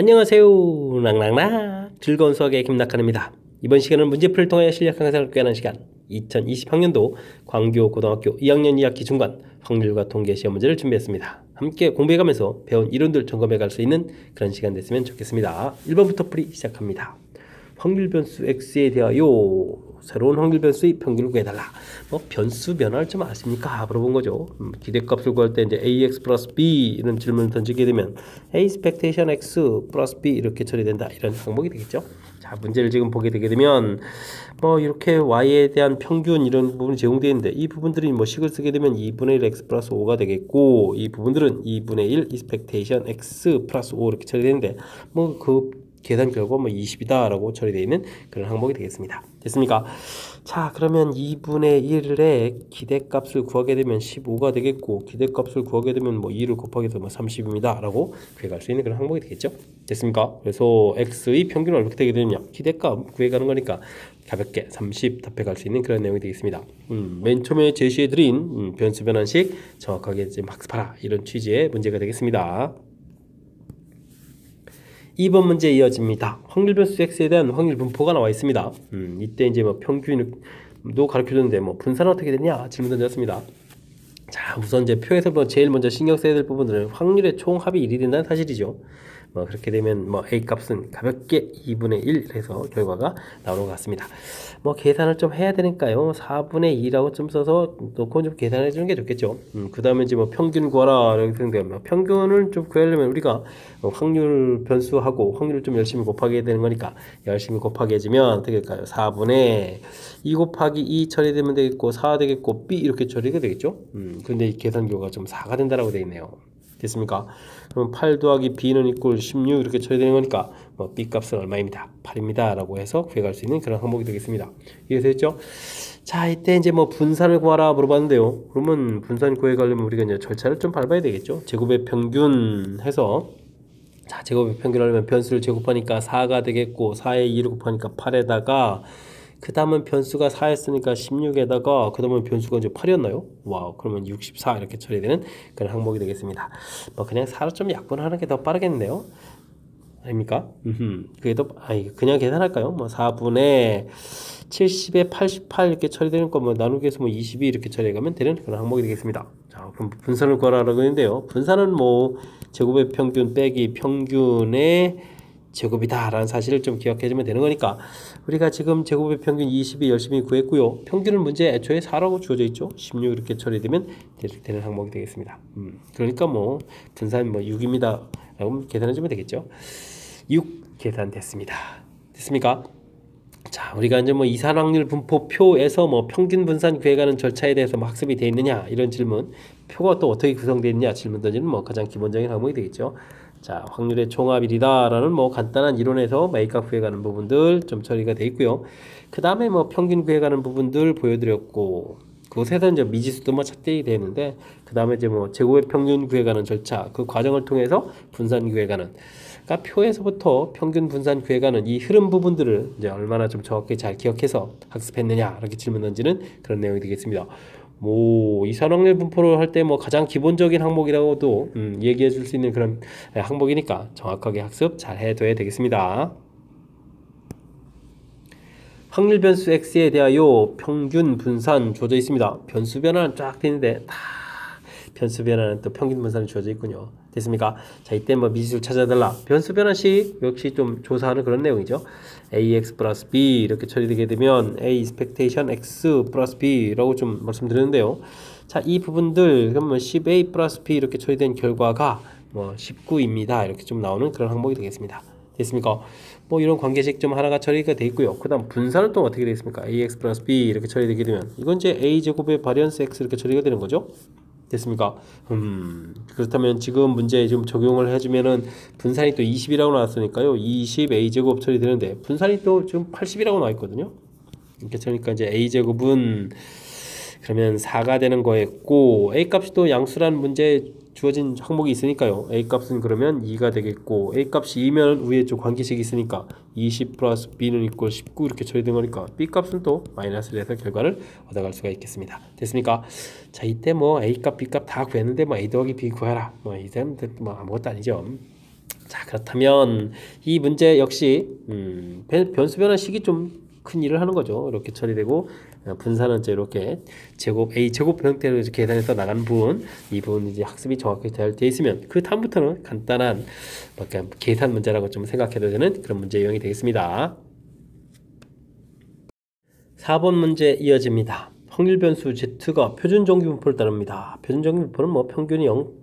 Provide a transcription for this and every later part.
안녕하세요. 낭낭낭 즐거운 수학의 김낙한입니다. 이번 시간은 문제풀이를 통해 실력 향상을 꾀하는 시간 2020학년도 광교 고등학교 2학년 2학기 중간 확률과 통계 시험 문제를 준비했습니다. 함께 공부해가면서 배운 이론들 점검해 갈 수 있는 그런 시간 됐으면 좋겠습니다. 1번부터 풀이 시작합니다. 확률 변수 x에 대하여 새로운 확률 변수의 평균을 구해달라. 변수 변화를 좀 아십니까? 물어본 거죠. 기대값을 구할 때 이제 ax 플러스 b 이런 질문을 던지게 되면 a expectation x 플러스 b 이렇게 처리된다. 이런 항목이 되겠죠. 자, 문제를 지금 보게 되게 되면 이렇게 y에 대한 평균 이런 부분이 제공되어 있는데 이 부분들이 식을 쓰게 되면 2분의 1 x 플러스 5가 되겠고 이 부분들은 2분의 1 expectation x 플러스 5 이렇게 처리되는데 그 계산 결과 20이다 라고 처리되어 있는 그런 항목이 되겠습니다. 됐습니까? 자, 그러면 2분의 1의 기대값을 구하게 되면 15가 되겠고 기대값을 구하게 되면 2를 곱하기 해서 30입니다 라고 구해갈 수 있는 그런 항목이 되겠죠. 됐습니까? 그래서 x의 평균은 어떻게 되게 되느냐, 기대값 구해가는 거니까 가볍게 30 답해갈 수 있는 그런 내용이 되겠습니다. 맨 처음에 제시해드린 변수 변환식 정확하게 좀 학습하라, 이런 취지의 문제가 되겠습니다. 2번 문제 이어집니다. 확률 변수 x에 대한 확률 분포가 나와 있습니다. 이때 이제 평균도 가르쳐줬는데 분산은 어떻게 되냐 질문 던졌습니다. 자, 우선 이제 표에서 제일 먼저 신경 써야 될 부분들은 확률의 총합이 1이 된다는 사실이죠. 그렇게 되면 a 값은 가볍게 2분의 1 해서 결과가 나오는 것 같습니다. 계산을 좀 해야 되니까요. 4분의 2라고 좀 써서 놓고 좀 계산해 주는 게 좋겠죠. 그 다음에 이제 평균 구하라 이렇게 되는데 평균을 좀 구하려면 우리가 확률 변수하고 확률을 좀 열심히 곱하게 되는 거니까 열심히 곱하게 해주면 어떻게 될까요? 4분의 2 곱하기 2 처리되면 되겠고 4 되겠고 b 이렇게 처리가 되겠죠. 근데 이 계산 결과가 좀 4가 된다라고 되어 있네요. 됐습니까? 그럼 8 더하기 b는 이꼴 16 이렇게 처리되는 거니까 b 값은 얼마입니다? 8입니다 라고 해서 구해갈 수 있는 그런 항목이 되겠습니다. 이해되셨죠? 자, 이때 이제 분산을 구하라 물어봤는데요. 그러면 분산 구해가려면 우리가 이제 절차를 좀 밟아야 되겠죠. 제곱의 평균 해서, 자, 제곱의 평균을 하려면 변수를 제곱하니까 4가 되겠고 4에 2를 곱하니까 8에다가 그 다음은 변수가 4였으니까 16에다가 그 다음은 변수가 이제 8이었나요? 와우, 그러면 64 이렇게 처리되는 그런 항목이 되겠습니다. 그냥 4로 좀 약분하는 게 더 빠르겠는데요? 아닙니까? 그래도 그냥 계산할까요? 4분의 70에 88 이렇게 처리되는 거 나누기 해서 22 이렇게 처리해가면 되는 그런 항목이 되겠습니다. 자, 그럼 분산을 구하라고 했는데요. 분산은 제곱의 평균 빼기 평균의 제곱이다 라는 사실을 좀 기억해주면 되는 거니까 우리가 지금 제곱의 평균 20이 열심히 구했고요. 평균은 문제 애초에 4라고 주어져 있죠. 16 이렇게 처리되면 되는 항목이 되겠습니다. 그러니까 분산 6입니다 라고 계산해주면 되겠죠. 6 계산됐습니다. 됐습니까? 자, 우리가 이제 이산확률 분포표에서 평균 분산 구해가는 절차에 대해서 학습이 되어 있느냐 이런 질문, 표가 또 어떻게 구성되어 있느냐 질문 던지는 가장 기본적인 항목이 되겠죠. 자, 확률의 총합이다 라는 간단한 이론에서 A값 구해가는 부분들 좀 처리가 되어 있고요. 그 다음에 평균 구해가는 부분들 보여드렸고 그곳에서 이제 미지수도 찾게 되는데 그 다음에 이제 제곱의 평균 구해가는 절차, 그 과정을 통해서 분산 구해가는, 그러니까 표에서부터 평균 분산 구해가는 이 흐름 부분들을 이제 얼마나 좀 정확히 잘 기억해서 학습했느냐 이렇게 질문 던지는 그런 내용이 되겠습니다. 이산확률 분포를 할 때 가장 기본적인 항목이라고도 얘기해 줄 수 있는 그런 항목이니까 정확하게 학습 잘 해둬야 되겠습니다. 확률 변수 x에 대하여 평균 분산 주어져 있습니다. 변수 변화는 쫙 되는데 변수 변화는 또 평균 분산이 주어져 있군요. 됐습니까? 자, 이때 미지수를 찾아달라. 변수 변화식 역시 좀 조사하는 그런 내용이죠. ax 플러스 b 이렇게 처리되게 되면 a expectation x 플러스 b라고 좀 말씀드렸는데요. 자, 이 부분들 그러면 10a 플러스 b 이렇게 처리된 결과가 19입니다. 이렇게 좀 나오는 그런 항목이 되겠습니다. 됐습니까? 이런 관계식 좀 하나가 처리가 되어 있고요. 그 다음 분산은 또 어떻게 되겠습니까? ax 플러스 b 이렇게 처리되게 되면 이건 이제 a제곱의 바리언스 x 이렇게 처리가 되는 거죠. 됐습니까? 그렇다면 지금 문제에 좀 적용을 해주면은 분산이 또 20이라고 나왔으니까요. 20 a제곱 처리되는데 분산이 또 지금 80이라고 나와 있거든요. 이렇게 그러니까 이제 a제곱은 그러면 4가 되는 거였고 a값이 또 양수라는 문제에 주어진 항목이 있으니까요. a값은 그러면 2가 되겠고 a값이 2면 위에 쪽 관계식이 있으니까 20 플러스 b는 이꼴 19 이렇게 처리된 거니까 b값은 또 마이너스를 해서 결과를 얻어갈 수가 있겠습니다. 됐습니까? 자, 이때 a값 b값 다 구했는데 a 더하기 b 구해라 이제는 아무것도 아니죠. 자, 그렇다면 이 문제 역시 변수 변환식이 좀 큰 일을 하는 거죠. 이렇게 처리되고 분산은 이제 이렇게 제곱 a 제곱 형태로 계산해서 나가는 부분, 이 부분 이제 학습이 정확하게 잘 되어 있으면 그 다음부터는 간단한 약간 계산 문제라고 좀 생각해도 되는 그런 문제 유형이 되겠습니다. 4번 문제 이어집니다. 확률 변수 z가 표준 정규 분포를 따릅니다. 표준 정규 분포는 뭐 평균이 0,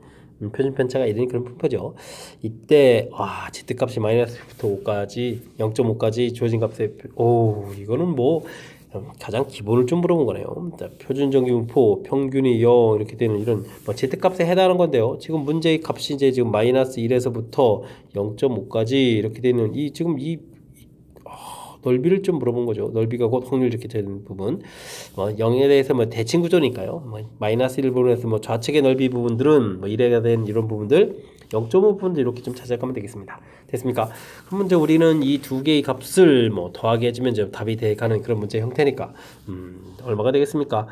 표준 편차가 1인 그런 분포죠. 이때 z 값이 마이너스부터 5까지 0.5까지 주어진 값에 이거는 뭐 가장 기본을 좀 물어본 거네요. 표준 정규 분포 평균이 0 이렇게 되는 이런 뭐 z 값에 해당하는 건데요. 지금 문제의 값이 이제 지금 마이너스 1에서부터 0.5까지 이렇게 되는 이 지금 이 넓이를 좀 물어본 거죠. 넓이가 곧 확률 이렇게 되는 부분. 0에 대해서 뭐 대칭 구조니까요. 마이너스 1 부분에서 뭐 좌측의 넓이 부분들은 뭐 1에 된 이런 부분들, 0.5 부분들 이렇게 좀 찾아가면 되겠습니다. 됐습니까? 그럼 이제 우리는 이 두 개의 값을 뭐 더하게 해주면 이제 답이 돼가는 그런 문제 형태니까 얼마가 되겠습니까?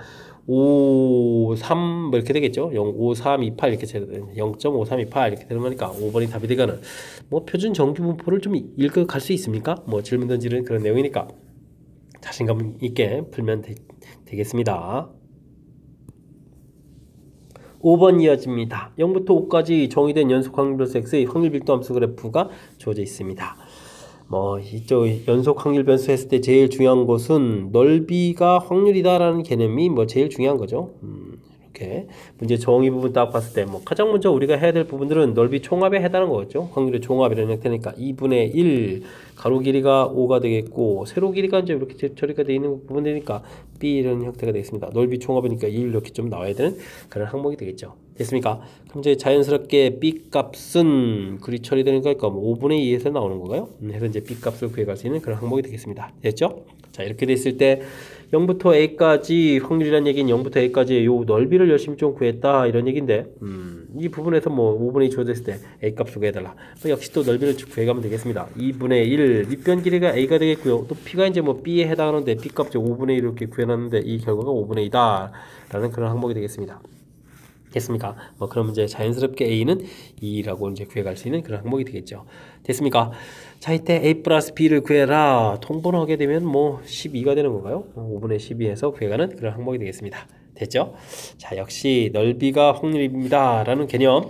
5, 3 뭐 이렇게 되겠죠. 0, 5, 3, 2, 8 이렇게 0.5328 이렇게 되는 거니까 5번이 답이 되가는 뭐 표준 정규 분포를 좀 읽어갈 수 있습니까? 뭐 질문 던지는 그런 내용이니까 자신감 있게 풀면 되겠습니다. 5번 이어집니다. 0부터 5까지 정의된 연속 확률 변수 x의 확률 밀도 함수 그래프가 주어져 있습니다. 뭐 이쪽 연속 확률 변수 했을 때 제일 중요한 것은 넓이가 확률이다라는 개념이 뭐 제일 중요한 거죠. 이렇게 문제 정의 부분 딱 봤을 때 뭐 가장 먼저 우리가 해야 될 부분들은 넓이 총합에 해당하는 거겠죠. 확률의 총합이라는 형태니까 2분의 1 가로 길이가 5가 되겠고 세로 길이가 이제 이렇게 처리가 되어 있는 부분이니까 B 이런 형태가 되겠습니다. 넓이 총합이니까 1 이렇게 좀 나와야 되는 그런 항목이 되겠죠. 됐습니까? 그럼 이제 자연스럽게 B 값은 그리 처리되는 거니까 뭐 5분의 2에서 나오는 건가요? 해서 이제 B 값을 구해갈 수 있는 그런 항목이 되겠습니다. 됐죠? 자, 이렇게 됐을 때 0부터 a까지 확률이라는 얘기는 0부터 a까지의 요 넓이를 열심히 좀 구했다 이런 얘기인데 이 부분에서 뭐 5분의 2 주어졌을 때 a 값을 구해달라. 역시 또 넓이를 구해가면 되겠습니다. 2분의 1 밑변 길이가 a가 되겠고요. 또 p가 이제 뭐 b에 해당하는데 b 값이 5분의 1 이렇게 구해놨는데 이 결과가 5분의 2다 라는 그런 항목이 되겠습니다. 됐습니까? 뭐 그럼 이제 자연스럽게 a는 2라고 이제 구해갈 수 있는 그런 항목이 되겠죠. 됐습니까? 자, 이때 a 플러스 b를 구해라. 통분하게 되면 뭐 12가 되는 건가요? 5분의 12에서 구해가는 그런 항목이 되겠습니다. 됐죠? 자, 역시 넓이가 확률입니다 라는 개념,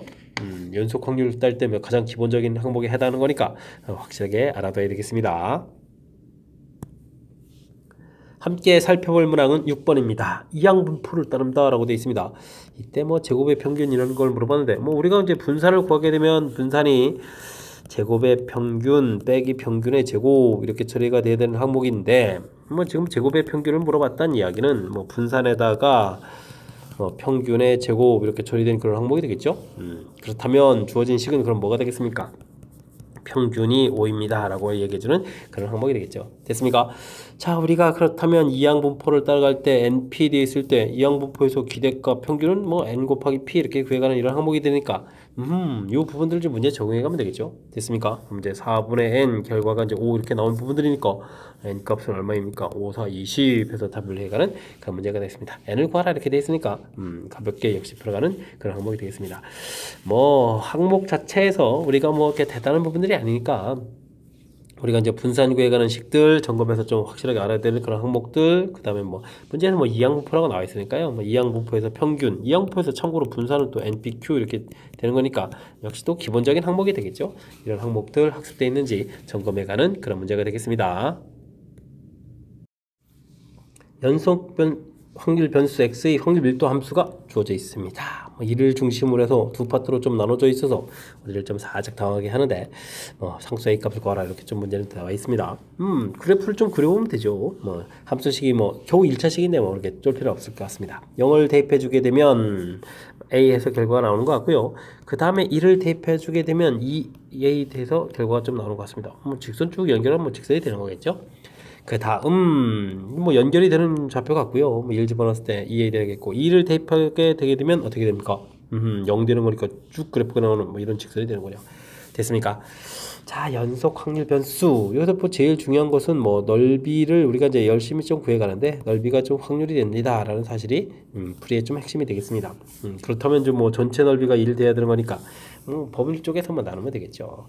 연속 확률을 딸 때 가장 기본적인 항목에 해당하는 거니까 확실하게 알아둬야 되겠습니다. 함께 살펴볼 문항은 6번입니다. 이항분포를 따른다 라고 되어 있습니다. 이때 뭐 제곱의 평균 이런 걸 물어봤는데 뭐 우리가 이제 분산을 구하게 되면 분산이 제곱의 평균 빼기 평균의 제곱 이렇게 처리가 돼야 되는 항목인데 뭐 지금 제곱의 평균을 물어봤다는 이야기는 뭐 분산에다가 평균의 제곱 이렇게 처리된 그런 항목이 되겠죠. 그렇다면 주어진 식은 그럼 뭐가 되겠습니까? 평균이 5입니다 라고 얘기해주는 그런 항목이 되겠죠. 됐습니까? 자, 우리가 그렇다면 이항분포를 따라갈 때 NP 되어 있을 때 이항분포에서 기대값 평균은 뭐 N 곱하기 P 이렇게 구해가는 이런 항목이 되니까 이 부분들을 좀 문제 적용해 가면 되겠죠. 됐습니까? 그럼 이제 4분의 N 결과가 이제 5 이렇게 나온 부분들이니까 N 값은 얼마입니까? 5, 4, 20 해서 답을 해가는 그런 문제가 되겠습니다. N을 구하라 이렇게 되어 있으니까 가볍게 역시 풀어가는 그런 항목이 되겠습니다. 뭐 항목 자체에서 우리가 뭐 이렇게 대단한 부분들이 아니니까 우리가 이제 분산 구해가는 식들 점검해서 좀 확실하게 알아야 되는 그런 항목들, 그 다음에 뭐 문제는 뭐 이항분포라고 나와 있으니까요. 뭐 이항분포에서 평균, 이항분포에서 참고로 분산은 또 NPQ 이렇게 되는 거니까 역시 또 기본적인 항목이 되겠죠. 이런 항목들 학습되어 있는지 점검해가는 그런 문제가 되겠습니다. 연속 확률 변수 x의 확률 밀도 함수가 주어져 있습니다. 이를 중심으로 해서 두 파트로 좀 나눠져 있어서 우리를 좀 살짝 당하게 하는데 상수 a 값을 구하라 이렇게 좀 문제는 나와 있습니다. 그래프를 좀 그려보면 되죠. 뭐 함수식이 뭐 겨우 1차식인데 뭐 이렇게 쫄 필요 없을 것 같습니다. 0을 대입해 주게 되면 a에서 결과가 나오는 것 같고요. 그 다음에 1을 대입해 주게 되면 2a 돼서 결과가 좀 나오는 것 같습니다. 뭐 직선 쭉 연결하면 뭐 직선이 되는 거겠죠. 그 다음 뭐 연결이 되는 좌표 같고요. 뭐 1 집어넣었을 때 2a 되겠고 2를 대입하게 되게 되면 어떻게 됩니까? 0 되는 거니까 쭉 그래프가 나오는 뭐 이런 직선이 되는 거죠. 됐습니까? 자, 연속 확률 변수 여기서 뭐 제일 중요한 것은 뭐 넓이를 우리가 이제 열심히 좀 구해가는데 넓이가 좀 확률이 됩니다 라는 사실이 풀이의 좀 핵심이 되겠습니다. 그렇다면 좀 뭐 전체 넓이가 1 돼야 되는 거니까 범위 쪽에서만 나누면 되겠죠.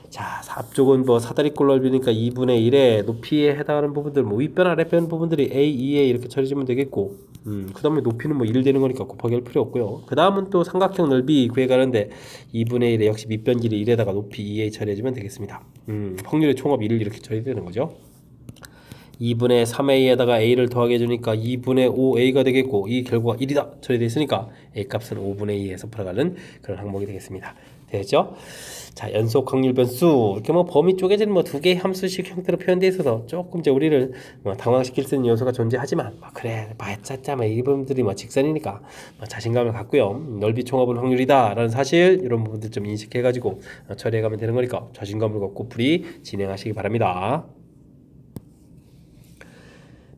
자, 앞쪽은 뭐 사다리꼴 넓이니까 2분의 1에 높이에 해당하는 부분들, 뭐 윗변 아랫변 부분들이 A, 2에 이렇게 처리지면 되겠고, 그 다음에 높이는 뭐 1 되는 거니까 곱하기 할 필요 없고요. 그 다음은 또 삼각형 넓이 구해가는데 2분의 1에 역시 밑변 길이 1에다가 높이 2에 처리해주면 되겠습니다. 확률의 총합 1을 이렇게 처리되는 거죠. 2분의 3a에다가 a를 더하게 해주니까 2분의 5a가 되겠고, 이 결과가 1이다 처리되어 있으니까 a 값은 5분의 2에서 풀어가는 그런 항목이 되겠습니다. 되겠죠? 자, 연속 확률 변수 이렇게 뭐 범위 쪼개지는 뭐 두 개의 함수식 형태로 표현되어 있어서 조금 이제 우리를 뭐 당황시킬 수 있는 요소가 존재하지만, 뭐 그래 짜짜 뭐 이 부분들이 뭐 직선이니까 뭐 자신감을 갖고요, 넓이 총합은 확률이다 라는 사실, 이런 부분들 좀 인식해가지고 처리해가면 되는 거니까 자신감을 갖고 풀이 진행하시기 바랍니다.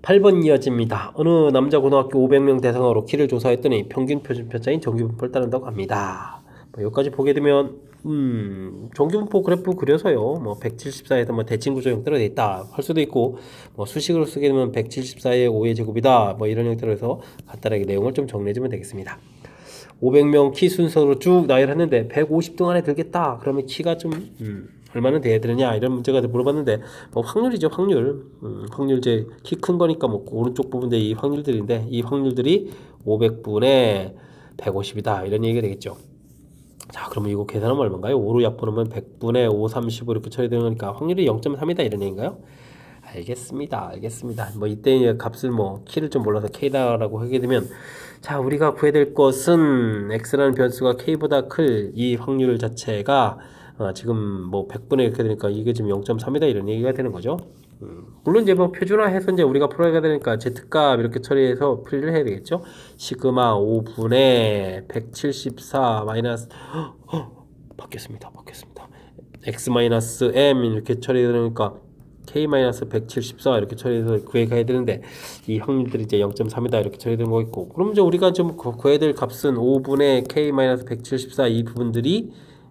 8번 이어집니다. 어느 남자 고등학교 500명 대상으로 키를 조사했더니 평균 표준편차인 정규분포를 따른다고 합니다. 뭐 여기까지 보게 되면 정규분포 그래프 그려서요, 뭐 174에서 뭐 대칭구조 형태로 되어 있다 할 수도 있고, 뭐 수식으로 쓰게 되면 174의 5의 제곱이다 뭐 이런 형태로 해서 간단하게 내용을 좀 정리해주면 되겠습니다. 500명 키 순서로 쭉 나열했는데 150등 안에 들겠다 그러면 키가 좀 얼마나 돼야 되느냐 이런 문제가 물어봤는데, 뭐 확률이죠. 확률 이제 키 큰 거니까 뭐 오른쪽 부분에 이 확률들인데, 이 확률들이 500분의 150이다 이런 얘기가 되겠죠. 자, 그러면 이거 계산하면 얼마인가요? 5로 약분하면 100분의 5, 35 이렇게 처리되는 거니까 확률이 0.3이다 이런 얘기인가요? 알겠습니다. 뭐 이때 값을 뭐 키를 좀 몰라서 k다라고 하게 되면, 자, 우리가 구해야 될 것은 x라는 변수가 k보다 클 이 확률 자체가 지금 뭐 100분의 이렇게 되니까 이게 지금 0.3이다 이런 얘기가 되는 거죠. 물론 이제 뭐 표준화해서 이제 우리가 풀어야 되니까 z값 이렇게 처리해서 풀이를 해야 되겠죠. 시그마 5분의 174 마이너스 바뀌었습니다. x 마이너스 m 이렇게 처리되니까 k-174 이렇게 처리해서 구해가야 되는데, 이 확률들이 이제 0.3이다 이렇게 처리되는 거 있고, 그럼 이제 우리가 좀 구해야 될 값은 5분의 k-174 이 부분들이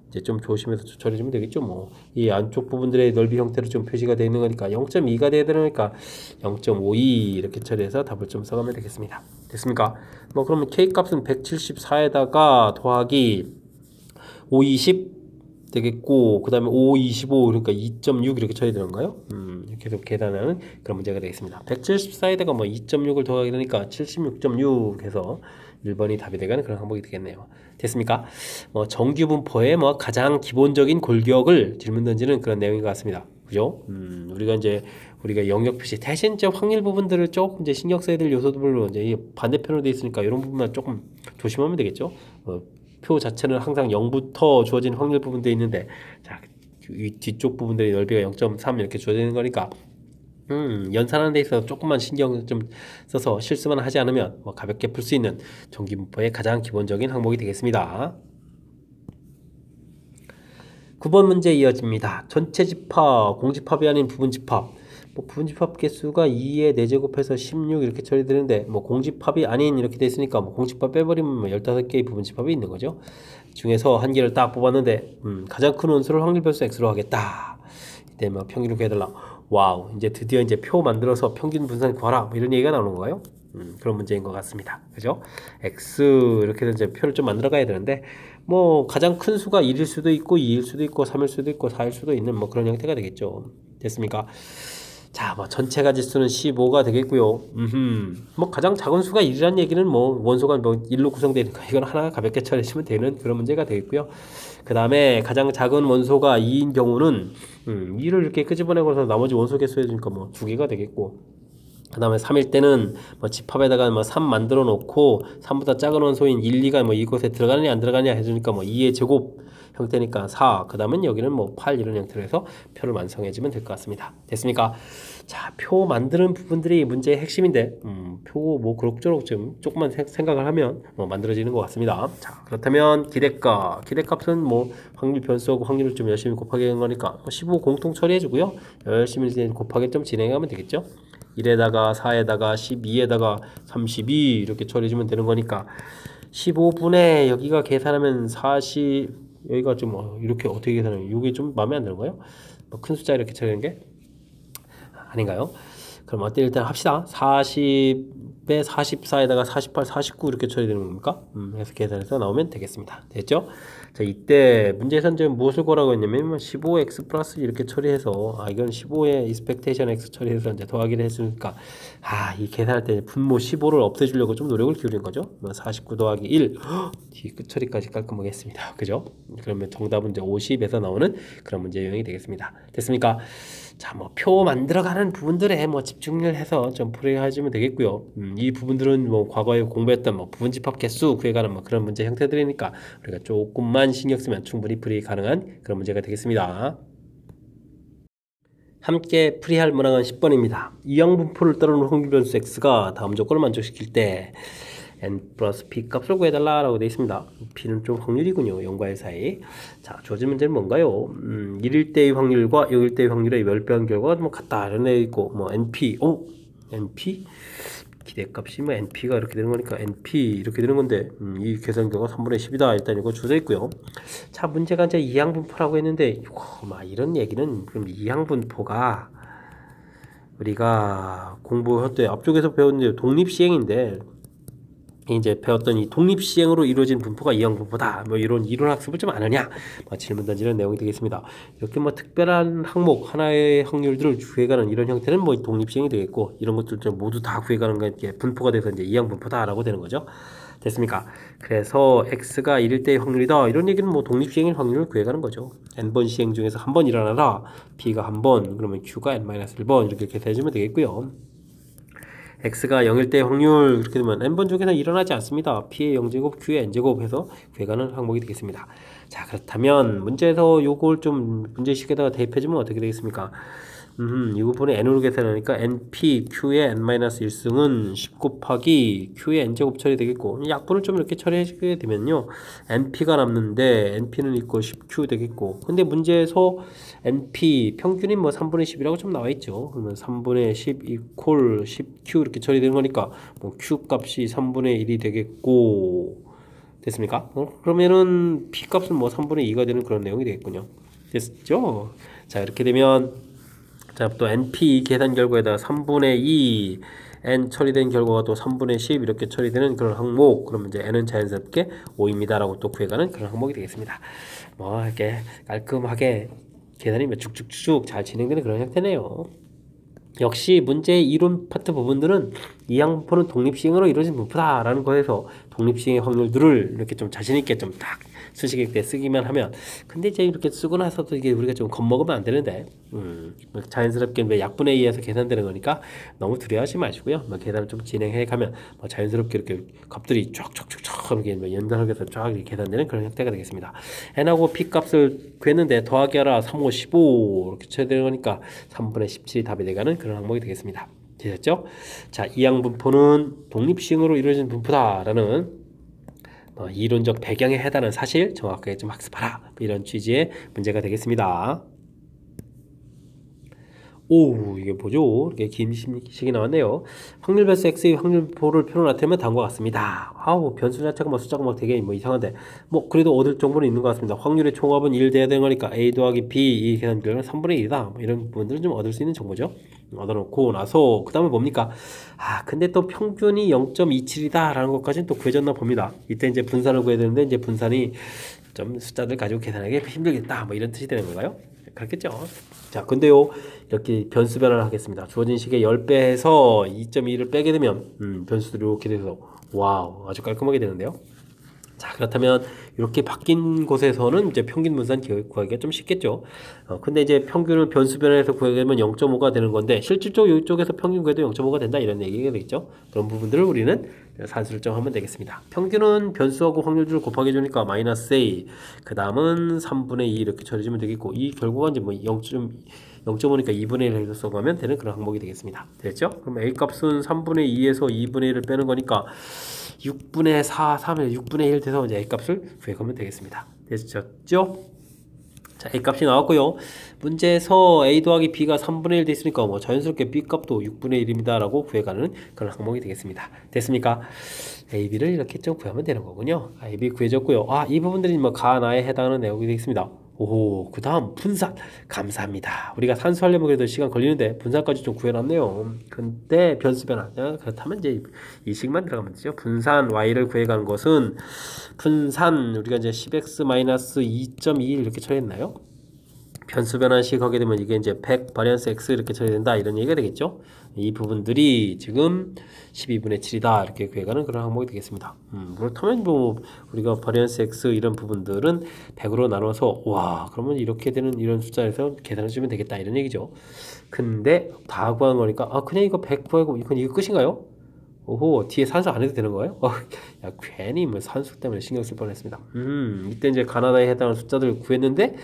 이제 좀 조심해서 처리해주면 되겠죠. 뭐 이 안쪽 부분들의 넓이 형태로 좀 표시가 되어 있는 거니까 0.2가 돼야 되니까 0.52 이렇게 처리해서 답을 좀 써가면 되겠습니다. 됐습니까? 뭐 그러면 k 값은 174에다가 더하기 520 되겠고, 그 다음에 5, 25 그러니까 2.6 이렇게 처리되는가요? 이렇게 해서 계산하는 그런 문제가 되겠습니다. 174에다가 뭐 2.6을 더하게 되니까 76.6 해서 1번이 답이 되가는 그런 항목이 되겠네요. 됐습니까? 뭐 정규분포의 뭐 가장 기본적인 골격을 질문 던지는 그런 내용인 것 같습니다. 그죠? 우리가 영역 표시 대신 이제 확률 부분들을 조금 이제 신경 써야 될 요소들로 이제 반대편으로 되어 있으니까 이런 부분만 조금 조심하면 되겠죠. 표 자체는 항상 0부터 주어진 확률 부분들이 있는데, 자, 이 뒤쪽 부분들이 넓이가 0.3 이렇게 주어지는 거니까 연산하는 데 있어서 조금만 신경 좀 써서 실수만 하지 않으면 뭐 가볍게 풀 수 있는 정규분포의 가장 기본적인 항목이 되겠습니다. 9번 문제 이어집니다. 전체 집합, 공집합이 아닌 부분집합. 뭐 부분집합 개수가 2에 4제곱해서 16 이렇게 처리되는데, 뭐 공집합이 아닌 이렇게 돼 있으니까 뭐 공집합 빼버리면 뭐 15개의 부분집합이 있는 거죠. 중에서 한 개를 딱 뽑았는데 가장 큰 원수를 확률 변수 x로 하겠다. 이때 뭐 평균을 구해달라. 와우, 이제 드디어 이제 표 만들어서 평균 분산 구하라 뭐 이런 얘기가 나오는 거예요. 그런 문제인 것 같습니다. 그죠? x 이렇게 해서 이제 표를 좀 만들어 가야 되는데, 뭐 가장 큰 수가 1일 수도 있고 2일 수도 있고 3일 수도 있고 4일 수도 있는 뭐 그런 형태가 되겠죠. 됐습니까? 자, 뭐 전체가 지수는 15가 되겠고요. 뭐 가장 작은 수가 1이라는 얘기는 뭐 원소가 뭐 1로 구성되니까 이건 하나 가볍게 처리하시면 되는 그런 문제가 되겠고요. 그 다음에 가장 작은 원소가 2인 경우는 2를 이렇게 끄집어내고서 나머지 원소 개수 해주니까 뭐 2개가 되겠고, 그 다음에 3일 때는 뭐 집합에다가 뭐 3 만들어 놓고 3보다 작은 원소인 1, 2가 뭐 이곳에 들어가느냐 안 들어가느냐 해주니까 뭐 2의 제곱 형태니까 4, 그 다음은 여기는 뭐 8 이런 형태로 해서 표를 완성해주면 될 것 같습니다. 됐습니까? 자, 표 만드는 부분들이 문제의 핵심인데 표 뭐 그럭저럭 좀 조금만 생각을 하면 뭐 만들어지는 것 같습니다. 자, 그렇다면 기대값은 뭐 확률 변수하고 확률을 좀 열심히 곱하기 하는 거니까 15 공통 처리해주고요. 열심히 이제 곱하기 좀 진행하면 되겠죠. 1에다가 4에다가 12에다가 32 이렇게 처리해주면 되는 거니까 15분의 여기가 계산하면 40, 여기가 좀 이렇게 어떻게 계산하면 이게 좀 마음에 안 드는 거예요? 뭐 큰 숫자 이렇게 처리하는 게 아닌가요? 그럼 어때 일단 합시다. 40에 44에다가 48, 49 이렇게 처리되는 겁니까? 해서 계산해서 나오면 되겠습니다. 됐죠? 자, 이때 문제에서 이제 무엇을 구하라고 했냐면 15x 플러스 이렇게 처리해서 이건 15에 expectation x 처리해서 이제 더하기를 했으니까 이 계산할 때 분모 15를 없애주려고 좀 노력을 기울인 거죠. 49 더하기 1 뒤 끝 처리까지 깔끔하게 했습니다. 그죠? 그러면 정답은 이제 50에서 나오는 그런 문제 유형이 되겠습니다. 됐습니까? 자, 뭐 표 만들어가는 부분들에 뭐 집중을 해서 좀 풀이해주면 되겠고요. 이 부분들은 뭐 과거에 공부했던 뭐 부분집합 개수 구해가는 뭐 그런 문제 형태들이니까 우리가 조금만 신경 쓰면 충분히 풀이 가능한 그런 문제가 되겠습니다. 함께 풀이할 문항은 10번입니다. 이항분포를 따르는 확률 변수 x가 다음 조건을 만족시킬 때 n 플러스 p 값을 구해달라 라고 되어 있습니다. p는 좀 확률이군요. 0과 1 사이. 자, 주어진 문제는 뭔가요? 1일 때의 확률과 0일 때의 확률의 멸배한 결과가 뭐 같다 이런 애 있고 뭐 np np 기대값이 뭐 np가 이렇게 되는 거니까 np 이렇게 되는 건데 이 계산 결과 3분의 10이다 일단 이거 주어져 있고요. 자, 문제가 이제 이항분포라고 했는데 막 이런 얘기는 그럼 이항분포가 우리가 공부할 때 앞쪽에서 배웠는데 독립시행인데 이제 배웠던 이 독립시행으로 이루어진 분포가 이항분포다. 뭐 이런 이론 학습을 좀 안 하냐? 질문 던지는 내용이 되겠습니다. 이렇게 뭐 특별한 항목 하나의 확률들을 구해가는 이런 형태는 뭐 독립시행이 되겠고 이런 것들 좀 모두 다 구해가는 게 분포가 돼서 이제 이항분포다라고 되는 거죠. 됐습니까? 그래서 x가 1일 때의 확률이다. 이런 얘기는 뭐 독립시행일 확률을 구해가는 거죠. n번 시행 중에서 한 번 일어나라. b가 한 번, 그러면 q가 n-1번 이렇게 계산해주면 되겠고요. x가 0일 때 확률 이렇게 되면 n번 중에서 일어나지 않습니다. p의 0제곱, q의 n제곱 해서 구해가는 항목이 되겠습니다. 자, 그렇다면 문제에서 요걸 좀 문제식에다가 대입해주면 어떻게 되겠습니까? 이 부분에 n으로 계산하니까 np, q의 n-1승은 10 곱하기 q의 n제곱 처리되겠고 약분을 좀 이렇게 처리해주게 되면요 np가 남는데 np는 있고 10q 되겠고 근데 문제에서 np 평균이 뭐 3분의 10이라고 좀 나와있죠. 그러면 3분의 10 이퀄 10q 이렇게 처리되는 거니까 뭐 q 값이 3분의 1이 되겠고 됐습니까? 그러면은 p 값은 뭐 3분의 2가 되는 그런 내용이 되겠군요. 됐죠? 자, 이렇게 되면 자, 또 np 계산 결과에다가 3분의 2 n 처리된 결과가 또 3분의 10 이렇게 처리되는 그런 항목 그러면 이제 n은 자연스럽게 5입니다 라고 또 구해가는 그런 항목이 되겠습니다. 뭐 이렇게 깔끔하게 계산이 쭉쭉쭉 잘 진행되는 그런 형태네요. 역시 문제의 이론 파트 부분들은 이항분포는 독립시행으로 이루어진 분포다 라는 거에서 독립시행의 확률들을 이렇게 좀 자신있게 좀 딱 수식일 때 쓰기만 하면 근데 이제 이렇게 쓰고 나서도 이게 우리가 좀 겁먹으면 안 되는데 자연스럽게 왜 약분에 의해서 계산되는 거니까 너무 두려워하지 마시고요. 계산을 좀 진행해 가면 자연스럽게 이렇게 값들이 쫙쫙쫙쫙 이렇게 연달아서 쫙 이렇게 계산되는 그런 형태가 되겠습니다. n하고 p 값을 구했는데 더하기 하라 3, 5, 15 이렇게 쳐야 되는 거니까 3분의 17이 답이 돼가는 그런 항목이 되겠습니다. 되셨죠? 자, 이항분포는 독립시행으로 이루어진 분포다라는 이론적 배경에 해당하는 사실 정확하게 좀 학습하라 이런 취지의 문제가 되겠습니다. 오, 이게 뭐죠? 이렇게 긴 식이 나왔네요. 확률 변수 x의 확률표를 표로 나타내면 다음과 같습니다. 아우, 변수 자체가 뭐 숫자가 뭐 되게 뭐 이상한데 뭐 그래도 얻을 정보는 있는 것 같습니다. 확률의 총합은 1 돼야 되는 거니까 a 더하기 b 이 계산 결과는 3분의 1이다. 뭐 이런 부분들은 좀 얻을 수 있는 정보죠. 얻어놓고 나서 그 다음에 뭡니까? 근데 또 평균이 0.27이다 라는 것까지는 또 구해졌나 봅니다. 이때 이제 분산을 구해야 되는데 이제 분산이 좀 숫자들 가지고 계산하기 힘들겠다 뭐 이런 뜻이 되는 건가요? 그렇겠죠. 자, 근데요 이렇게 변수 변화를 하겠습니다. 주어진 식의 10배 해서 2.2를 빼게 되면 변수들이 이렇게 돼서 와우 아주 깔끔하게 되는데요. 자, 그렇다면 이렇게 바뀐 곳에서는 이제 평균 분산 구하기가 좀 쉽겠죠. 근데 이제 평균을 변수 변화해서 구하려면 0.5가 되는 건데 실질적으로 이쪽에서 평균 구해도 0.5가 된다 이런 얘기가 되겠죠. 그런 부분들을 우리는 산수를 정하면 되겠습니다. 평균은 변수하고 확률들을 곱하기 해주니까 마이너스 a 그 다음은 3분의 2 이렇게 처리해주면 되겠고 이 결과가 이제 뭐 0.5니까 2분의 1 해서 써가면 되는 그런 항목이 되겠습니다. 됐죠? 그럼 a 값은 3분의 2에서 2분의 1을 빼는 거니까 6분의 4, 3에 6분의 1 돼서 이제 A값을 구해가면 되겠습니다. 됐죠? 자, A값이 나왔고요. 문제에서 A 더하기 B가 3분의 1 됐으니까 뭐 자연스럽게 B값도 6분의 1입니다 라고 구해가는 그런 항목이 되겠습니다. 됐습니까? A, B를 이렇게 좀 구하면 되는 거군요. A, B 구해졌고요. 이 부분들이 뭐 가나에 해당하는 내용이 되겠습니다. 오, 그 다음 분산. 감사합니다. 우리가 산수하려면 그래도 시간 걸리는데 분산까지 좀 구해놨네요. 근데 변수 변화. 그렇다면 이제 이 식만 들어가면 되죠. 분산 y를 구해가는 것은 분산 우리가 이제 10x-2.21 이렇게 처리했나요? 변수 변환식 하게 되면 이게 이제 100 바리언스 x 이렇게 처리된다 이런 얘기가 되겠죠. 이 부분들이 지금 12분의 7이다 이렇게 구해가는 그런 항목이 되겠습니다. 그렇다면 뭐 우리가 바리언스 x 이런 부분들은 100으로 나눠서 와 그러면 이렇게 되는 이런 숫자에서 계산해 주면 되겠다 이런 얘기죠. 근데 다 구한 거니까 아 그냥 이거 100 구하고 이거 끝인가요? 오호 뒤에 산수 안 해도 되는 거예요? 야 괜히 뭐 산수 때문에 신경 쓸 뻔했습니다. 이때 이제 가나다에 해당하는 숫자들을 구했는데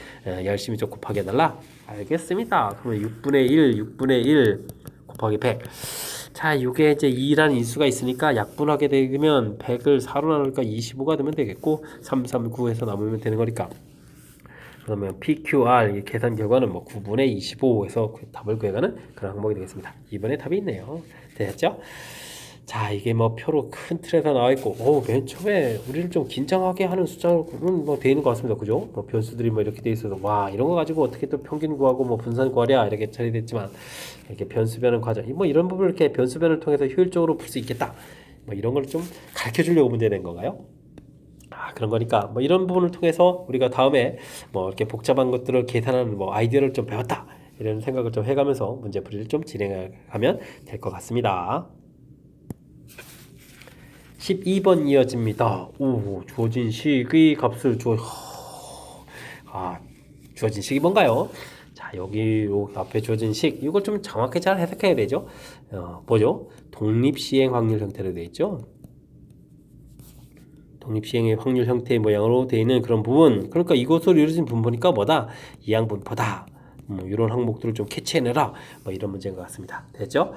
열심히 좀 곱하기 해달라. 알겠습니다. 그러면 6분의 1 곱하기 100. 자 이게 이제 2라는 인수가 있으니까 약분하게 되면 100을 4로 나누니까 25가 되면 되겠고 3, 3, 9에서 남으면 되는 거니까. 그러면 PQR 계산 결과는 뭐 9분의 25에서 답을 구해가는 그런 항목이 되겠습니다. 이번에 답이 있네요. 됐죠? 자 이게 뭐 표로 큰 틀에서 나와 있고 맨 처음에 우리를 좀 긴장하게 하는 숫자는 뭐 돼 있는 것 같습니다. 그죠? 뭐 변수들이 뭐 이렇게 돼 있어서 와 이런 거 가지고 어떻게 또 평균 구하고 뭐 분산 구하랴 이렇게 처리됐지만 이렇게 변수 변환 과정 뭐 이런 부분을 이렇게 변수 변환을 통해서 효율적으로 풀 수 있겠다 뭐 이런 걸 좀 가르쳐 주려고 문제 낸 건가요? 그런 거니까 뭐 이런 부분을 통해서 우리가 다음에 뭐 이렇게 복잡한 것들을 계산하는 뭐 아이디어를 좀 배웠다 이런 생각을 좀 해가면서 문제풀이를 좀 진행하면 될 것 같습니다. 12번 이어집니다. 오, 주어진 식의 값을 주어진 식이 뭔가요? 자, 여기 앞에 주어진 식, 이걸 좀 정확히 잘 해석해야 되죠. 뭐죠? 독립시행 확률 형태로 되어 있죠. 독립시행의 확률 형태의 모양으로 되어 있는 그런 부분. 그러니까 이것으로 이루어진 분포니까 뭐다? 이항분포다. 이런 항목들을 좀 캐치해내라 뭐 이런 문제인 것 같습니다. 됐죠?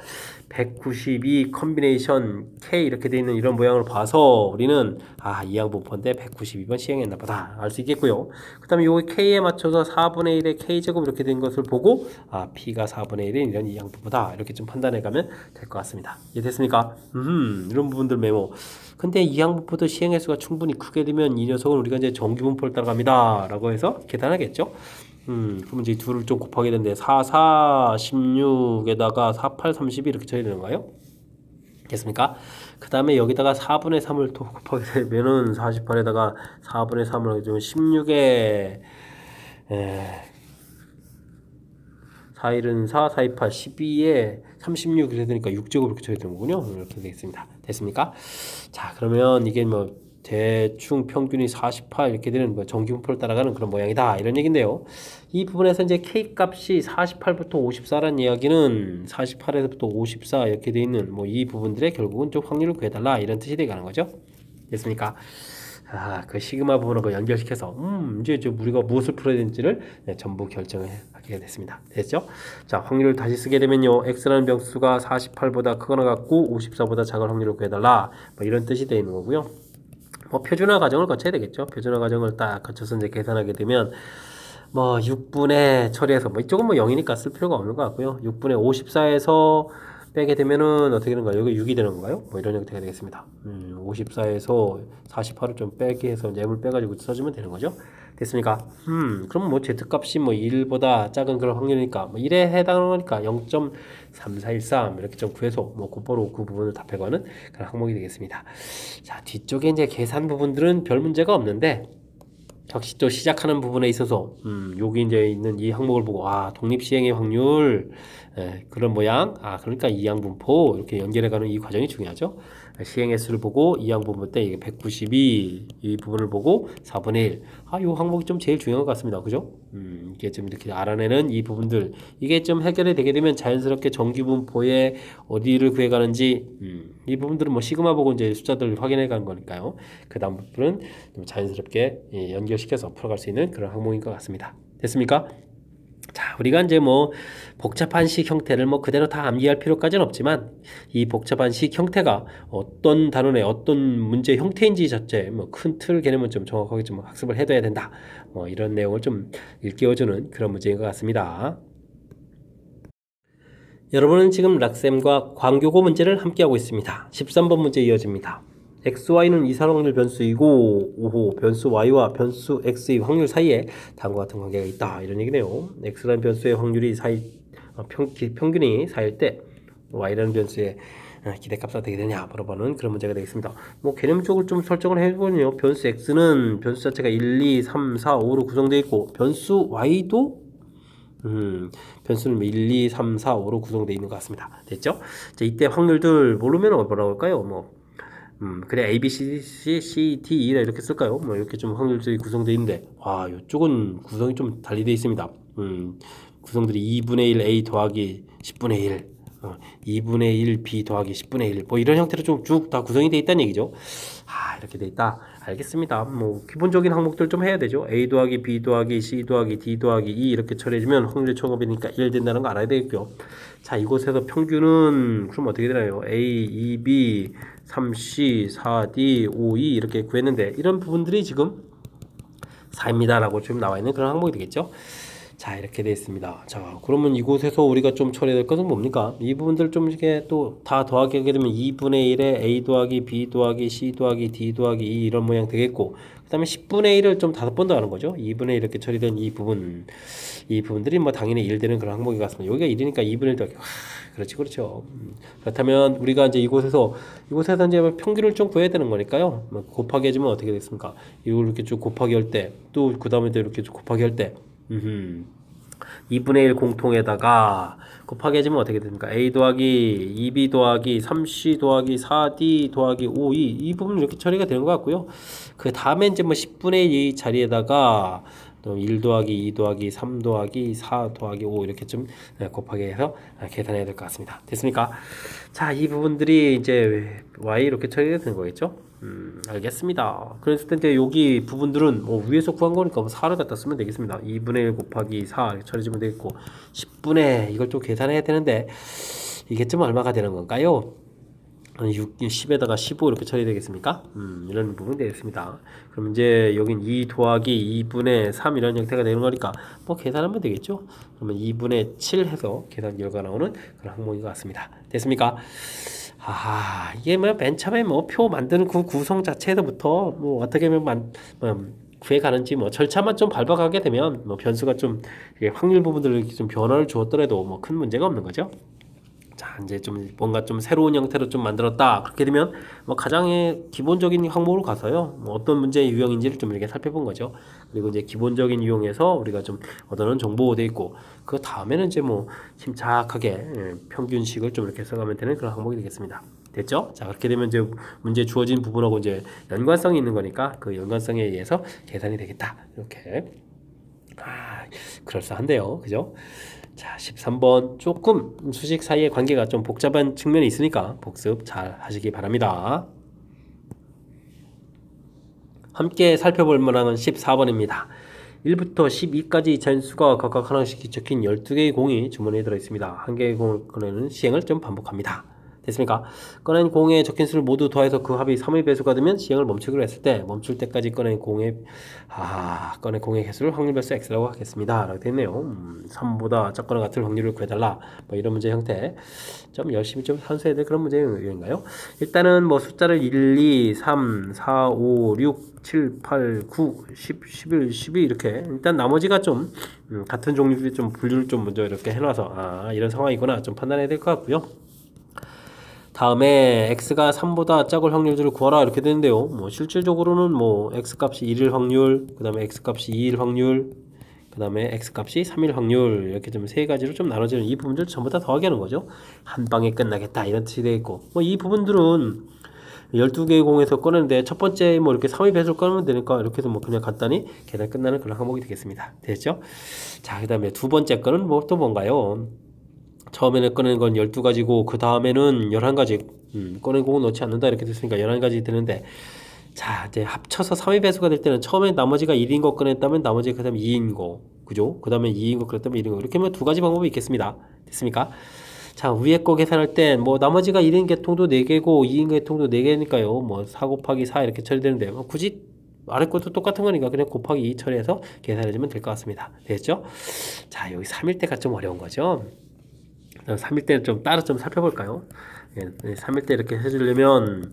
192 컨비네이션 K 이렇게 되어 있는 이런 모양을 봐서 우리는 이항분포인데 192번 시행했나 보다 알 수 있겠고요. 그 다음에 요거 K에 맞춰서 4분의 1의 K제곱 이렇게 된 것을 보고 P가 4분의 1인 이런 이항분포다 이렇게 좀 판단해 가면 될 것 같습니다. 이해됐습니까? 이런 부분들 메모. 근데 이항분포도 시행횟수가 충분히 크게 되면 이 녀석은 우리가 이제 정규분포를 따라갑니다 라고 해서 계산하겠죠. 그럼 이제 둘을 좀 곱하게 되는데 4, 4, 16에다가 4, 8, 32 이렇게 쳐야 되는 거예요. 됐습니까? 그 다음에 여기다가 4분의 3을 또 곱하게 되면은 48에다가 4분의 3을 하게 되면 16에 4, 1은 4, 4, 2, 8, 12에 36 이렇게 되니까 6제곱 이렇게 쳐야 되는 거군요. 이렇게 되겠습니다. 됐습니까? 자, 그러면 이게 뭐 대충 평균이 48 이렇게 되는 뭐 정기분포를 따라가는 그런 모양이다 이런 얘기인데요. 이 부분에서 이제 K 값이 48부터 54라는 이야기는 48에서부터 54 이렇게 돼 있는 뭐 이 부분들의 결국은 좀 확률을 구해달라 이런 뜻이 되가는 거죠. 됐습니까? 그 시그마 부분을 연결시켜서 이제 우리가 무엇을 풀어야 되는지를 전부 결정을 하게 됐습니다. 됐죠? 자, 확률을 다시 쓰게 되면요. x라는 병수가 48보다 크거나 같고 54보다 작은 확률을 구해달라 뭐 이런 뜻이 되어 있는 거고요. 뭐 표준화 과정을 거쳐야 되겠죠. 표준화 과정을 딱 거쳐서 이제 계산하게 되면 뭐 6분의 처리해서 뭐 이쪽은 뭐 0이니까 쓸 필요가 없는 것 같고요. 6분의 54에서 빼게 되면은 어떻게 되는 거예요? 여기 6이 되는 건가요? 뭐 이런 형태가 되겠습니다. 54에서 48을 좀 빼게 해서 젬을 빼가지고 써주면 되는 거죠. 됐습니까? 그럼 뭐 Z값이 뭐 1보다 작은 그런 확률이니까 뭐 1에 해당하니까 0.3413 이렇게 좀 구해서 뭐 곧바로 그 부분을 답해가는 그런 항목이 되겠습니다. 자, 뒤쪽에 이제 계산 부분들은 별 문제가 없는데 역시 또 시작하는 부분에 있어서 여기 이제 있는 이 항목을 보고 독립시행의 확률 그런 모양 그러니까 이항분포 이렇게 연결해가는 이 과정이 중요하죠. 시행횟수를 보고 이항분포 때 이게 192 이 부분을 보고 4분의 1 이 항목이 좀 제일 중요한 것 같습니다. 그죠? 이게 좀 이렇게 알아내는 이 부분들 이게 좀 해결이 되게 되면 자연스럽게 정규분포에 어디를 구해가는지 이 부분들은 뭐 시그마 보고 이제 숫자들을 확인해 가는 거니까요. 그 다음 부분은 좀 자연스럽게 연결시켜서 풀어갈 수 있는 그런 항목인 것 같습니다. 됐습니까? 자, 우리가 이제 뭐 복잡한 식 형태를 뭐 그대로 다 암기할 필요까지는 없지만 이 복잡한 식 형태가 어떤 단원의 어떤 문제 형태인지 자체 뭐 큰 틀 개념은 좀 정확하게 좀 학습을 해둬야 된다. 뭐 이런 내용을 좀 일깨워주는 그런 문제인 것 같습니다. 여러분은 지금 락쌤과 광교고 문제를 함께하고 있습니다. 13번 문제 이어집니다. XY는 이산 확률 변수이고 5호 변수 Y와 변수 X의 확률 사이에 다음과 같은 관계가 있다 이런 얘기네요. X라는 변수의 확률이 평균이 4일 때 Y라는 변수의 기대값이 어떻게 되냐 물어보는 그런 문제가 되겠습니다. 뭐 개념적으로 좀 설정을 해보면요. 변수 X는 변수 자체가 1, 2, 3, 4, 5로 구성되어 있고 변수 Y도 변수는 1, 2, 3, 4, 5로 구성되어 있는 것 같습니다. 됐죠? 자, 이때 확률들 모르면 뭐라고 할까요? 그래 A, B, C, D, E라 이렇게 쓸까요? 뭐 이렇게 좀 확률들이 구성되어 있는데 와 이쪽은 구성이 좀 달리 되어 있습니다. 구성들이 2분의 1 A 더하기 10분의 1 2분의 1 B 더하기 10분의 1 뭐 이런 형태로 좀 쭉 다 구성이 되어 있다는 얘기죠. 이렇게 되어 있다. 알겠습니다. 뭐 기본적인 항목들 좀 해야 되죠. A 더하기 B 더하기 C 더하기 D 더하기 E 이렇게 처리해주면 확률의 총합이니까 1 된다는 거 알아야 되겠고요. 자, 이곳에서 평균은 그럼 어떻게 되나요? A, 2B, 3C, 4D, 5E 이렇게 구했는데 이런 부분들이 지금 4입니다 라고 지금 나와 있는 그런 항목이 되겠죠. 자, 이렇게 되어 있습니다. 자, 그러면 이곳에서 우리가 좀 처리해야 될 것은 뭡니까? 이 부분들 좀 이렇게 또 다 더하기 하게 되면 2분의 1에 A 더하기 B 더하기 C 더하기 D 더하기 E 이런 모양 되겠고 그 다음에 10분의 1을 좀 5번 더 하는 거죠. 2분의 1 이렇게 처리된 이 부분들이 뭐 당연히 1 되는 그런 항목이 같습니다. 여기가 1이니까 2분의 1 더하기 그렇죠. 그렇다면 우리가 이제 이곳에서 이제 평균을 좀 구해야 되는 거니까요. 뭐 곱하기 해주면 어떻게 됐습니까? 이걸 이렇게 쭉 곱하기 할 때 또 그 다음에 또 이렇게 쭉 곱하기 할 때 2분의 1 공통에다가 곱하기 해주면 어떻게 됩니까? A 더하기 2B 더하기 3C 더하기 4D 더하기 5E 이 부분 이렇게 처리가 되는 것 같고요. 그 다음에 이제 뭐 10분의 1 자리에다가 또 1 더하기 2 더하기 3 더하기 4 더하기 5 이렇게 좀 곱하기 해서 계산해야 될 것 같습니다. 됐습니까? 자, 이 부분들이 이제 Y 이렇게 처리가 되는 거겠죠? 알겠습니다. 그랬을 때 이제 여기 부분들은 뭐 위에서 구한 거니까 뭐 4를 갖다 쓰면 되겠습니다. 2분의 1 곱하기 4 이렇게 처리해주면 되겠고 10분의 이걸 또 계산해야 되는데 이게 좀 얼마가 되는 건가요? 10에다가 15 이렇게 처리되겠습니까? 이런 부분이 되겠습니다. 그럼 이제 여긴 2 더하기 2분의 3 이런 형태가 되는 거니까 뭐 계산하면 되겠죠? 그러면 2분의 7 해서 계산 결과 나오는 그런 항목인 것 같습니다. 됐습니까? 이게 뭐 맨 처음에 뭐 표 만드는 그 구성 자체에서부터 뭐 어떻게 하면 구해가는지 뭐 절차만 좀 밟아가게 되면 뭐 변수가 좀 확률 부분들을 좀 변화를 주었더라도 뭐 큰 문제가 없는 거죠. 자, 이제 좀 뭔가 좀 새로운 형태로 좀 만들었다. 그렇게 되면 뭐 가장 기본적인 항목으로 가서요. 뭐 어떤 문제의 유형인지를 좀 이렇게 살펴본 거죠. 그리고 이제 기본적인 유형에서 우리가 좀 얻어놓은 정보가 돼 있고 그 다음에는 이제 뭐 침착하게 평균식을 좀 이렇게 써가면 되는 그런 항목이 되겠습니다. 됐죠? 자, 그렇게 되면 이제 문제 주어진 부분하고 이제 연관성이 있는 거니까 그 연관성에 의해서 계산이 되겠다. 이렇게. 그럴싸한데요. 그죠? 자, 13번 조금 수식 사이의 관계가 좀 복잡한 측면이 있으니까 복습 잘 하시기 바랍니다. 함께 살펴볼 문항은 14번입니다. 1부터 12까지 자연수가 각각 하나씩 적힌 12개의 공이 주머니에 들어있습니다. 한 개의 공을 꺼내는 시행을 좀 반복합니다. 됐습니까? 꺼낸 공에 적힌 수를 모두 더해서 그 합이 3의 배수가 되면 시행을 멈추기로 했을 때 멈출 때까지 꺼낸 공의 개수를 확률 배수 x라고 하겠습니다. 라고 되네요. 3보다 작거나 같은 확률을 구해달라. 뭐 이런 문제 형태. 좀 열심히 좀 산수해야 될 그런 문제인가요? 일단은 뭐 숫자를 1, 2, 3, 4, 5, 6, 7, 8, 9, 10, 11, 12 이렇게 일단 나머지가 좀 같은 종류들이 좀 분류를 좀 먼저 이렇게 해놔서 이런 상황이구나 좀 판단해야 될 것 같고요. 다음에 x가 3보다 작을 확률들을 구하라 이렇게 되는데요. 뭐 실질적으로는 뭐 x값이 1일 확률, 그 다음에 x값이 2일 확률, 그 다음에 x값이 3일 확률 이렇게 좀 세 가지로 좀 나눠지는 이 부분들 전부 다 더하기 하는 거죠. 한 방에 끝나겠다 이런 뜻이 되겠고 뭐 이 부분들은 12개의 공에서 꺼내는데 첫 번째 뭐 이렇게 3의 배수를 꺼내면 되니까 이렇게 해서 뭐 그냥 간단히 계산 끝나는 그런 항목이 되겠습니다. 됐죠? 자, 그 다음에 두 번째 거는 뭐 또 뭔가요? 처음에는 꺼낸 건 12가지고 그 다음에는 11가지 꺼낸 공은 넣지 않는다 이렇게 됐으니까 11가지 되는데 자, 이제 합쳐서 3의 배수가 될 때는 처음에 나머지가 1인 거 꺼냈다면 나머지가 그 다음에 2인 거 그죠? 그 다음에 2인 거 그랬다면 1인 거 이렇게 하면 두 가지 방법이 있겠습니다. 됐습니까? 자, 위에 거 계산할 땐 뭐 나머지가 1인 계통도 4개고 2인 계통도 4개니까요 뭐 4 곱하기 4 이렇게 처리되는데 뭐 굳이 아래 것도 똑같은 거니까 그냥 곱하기 2 처리해서 계산해주면 될 것 같습니다. 됐죠? 자, 여기 3일 때가 좀 어려운 거죠. 3일 때는 좀 따로 좀 살펴볼까요? 3일 때 이렇게 해주려면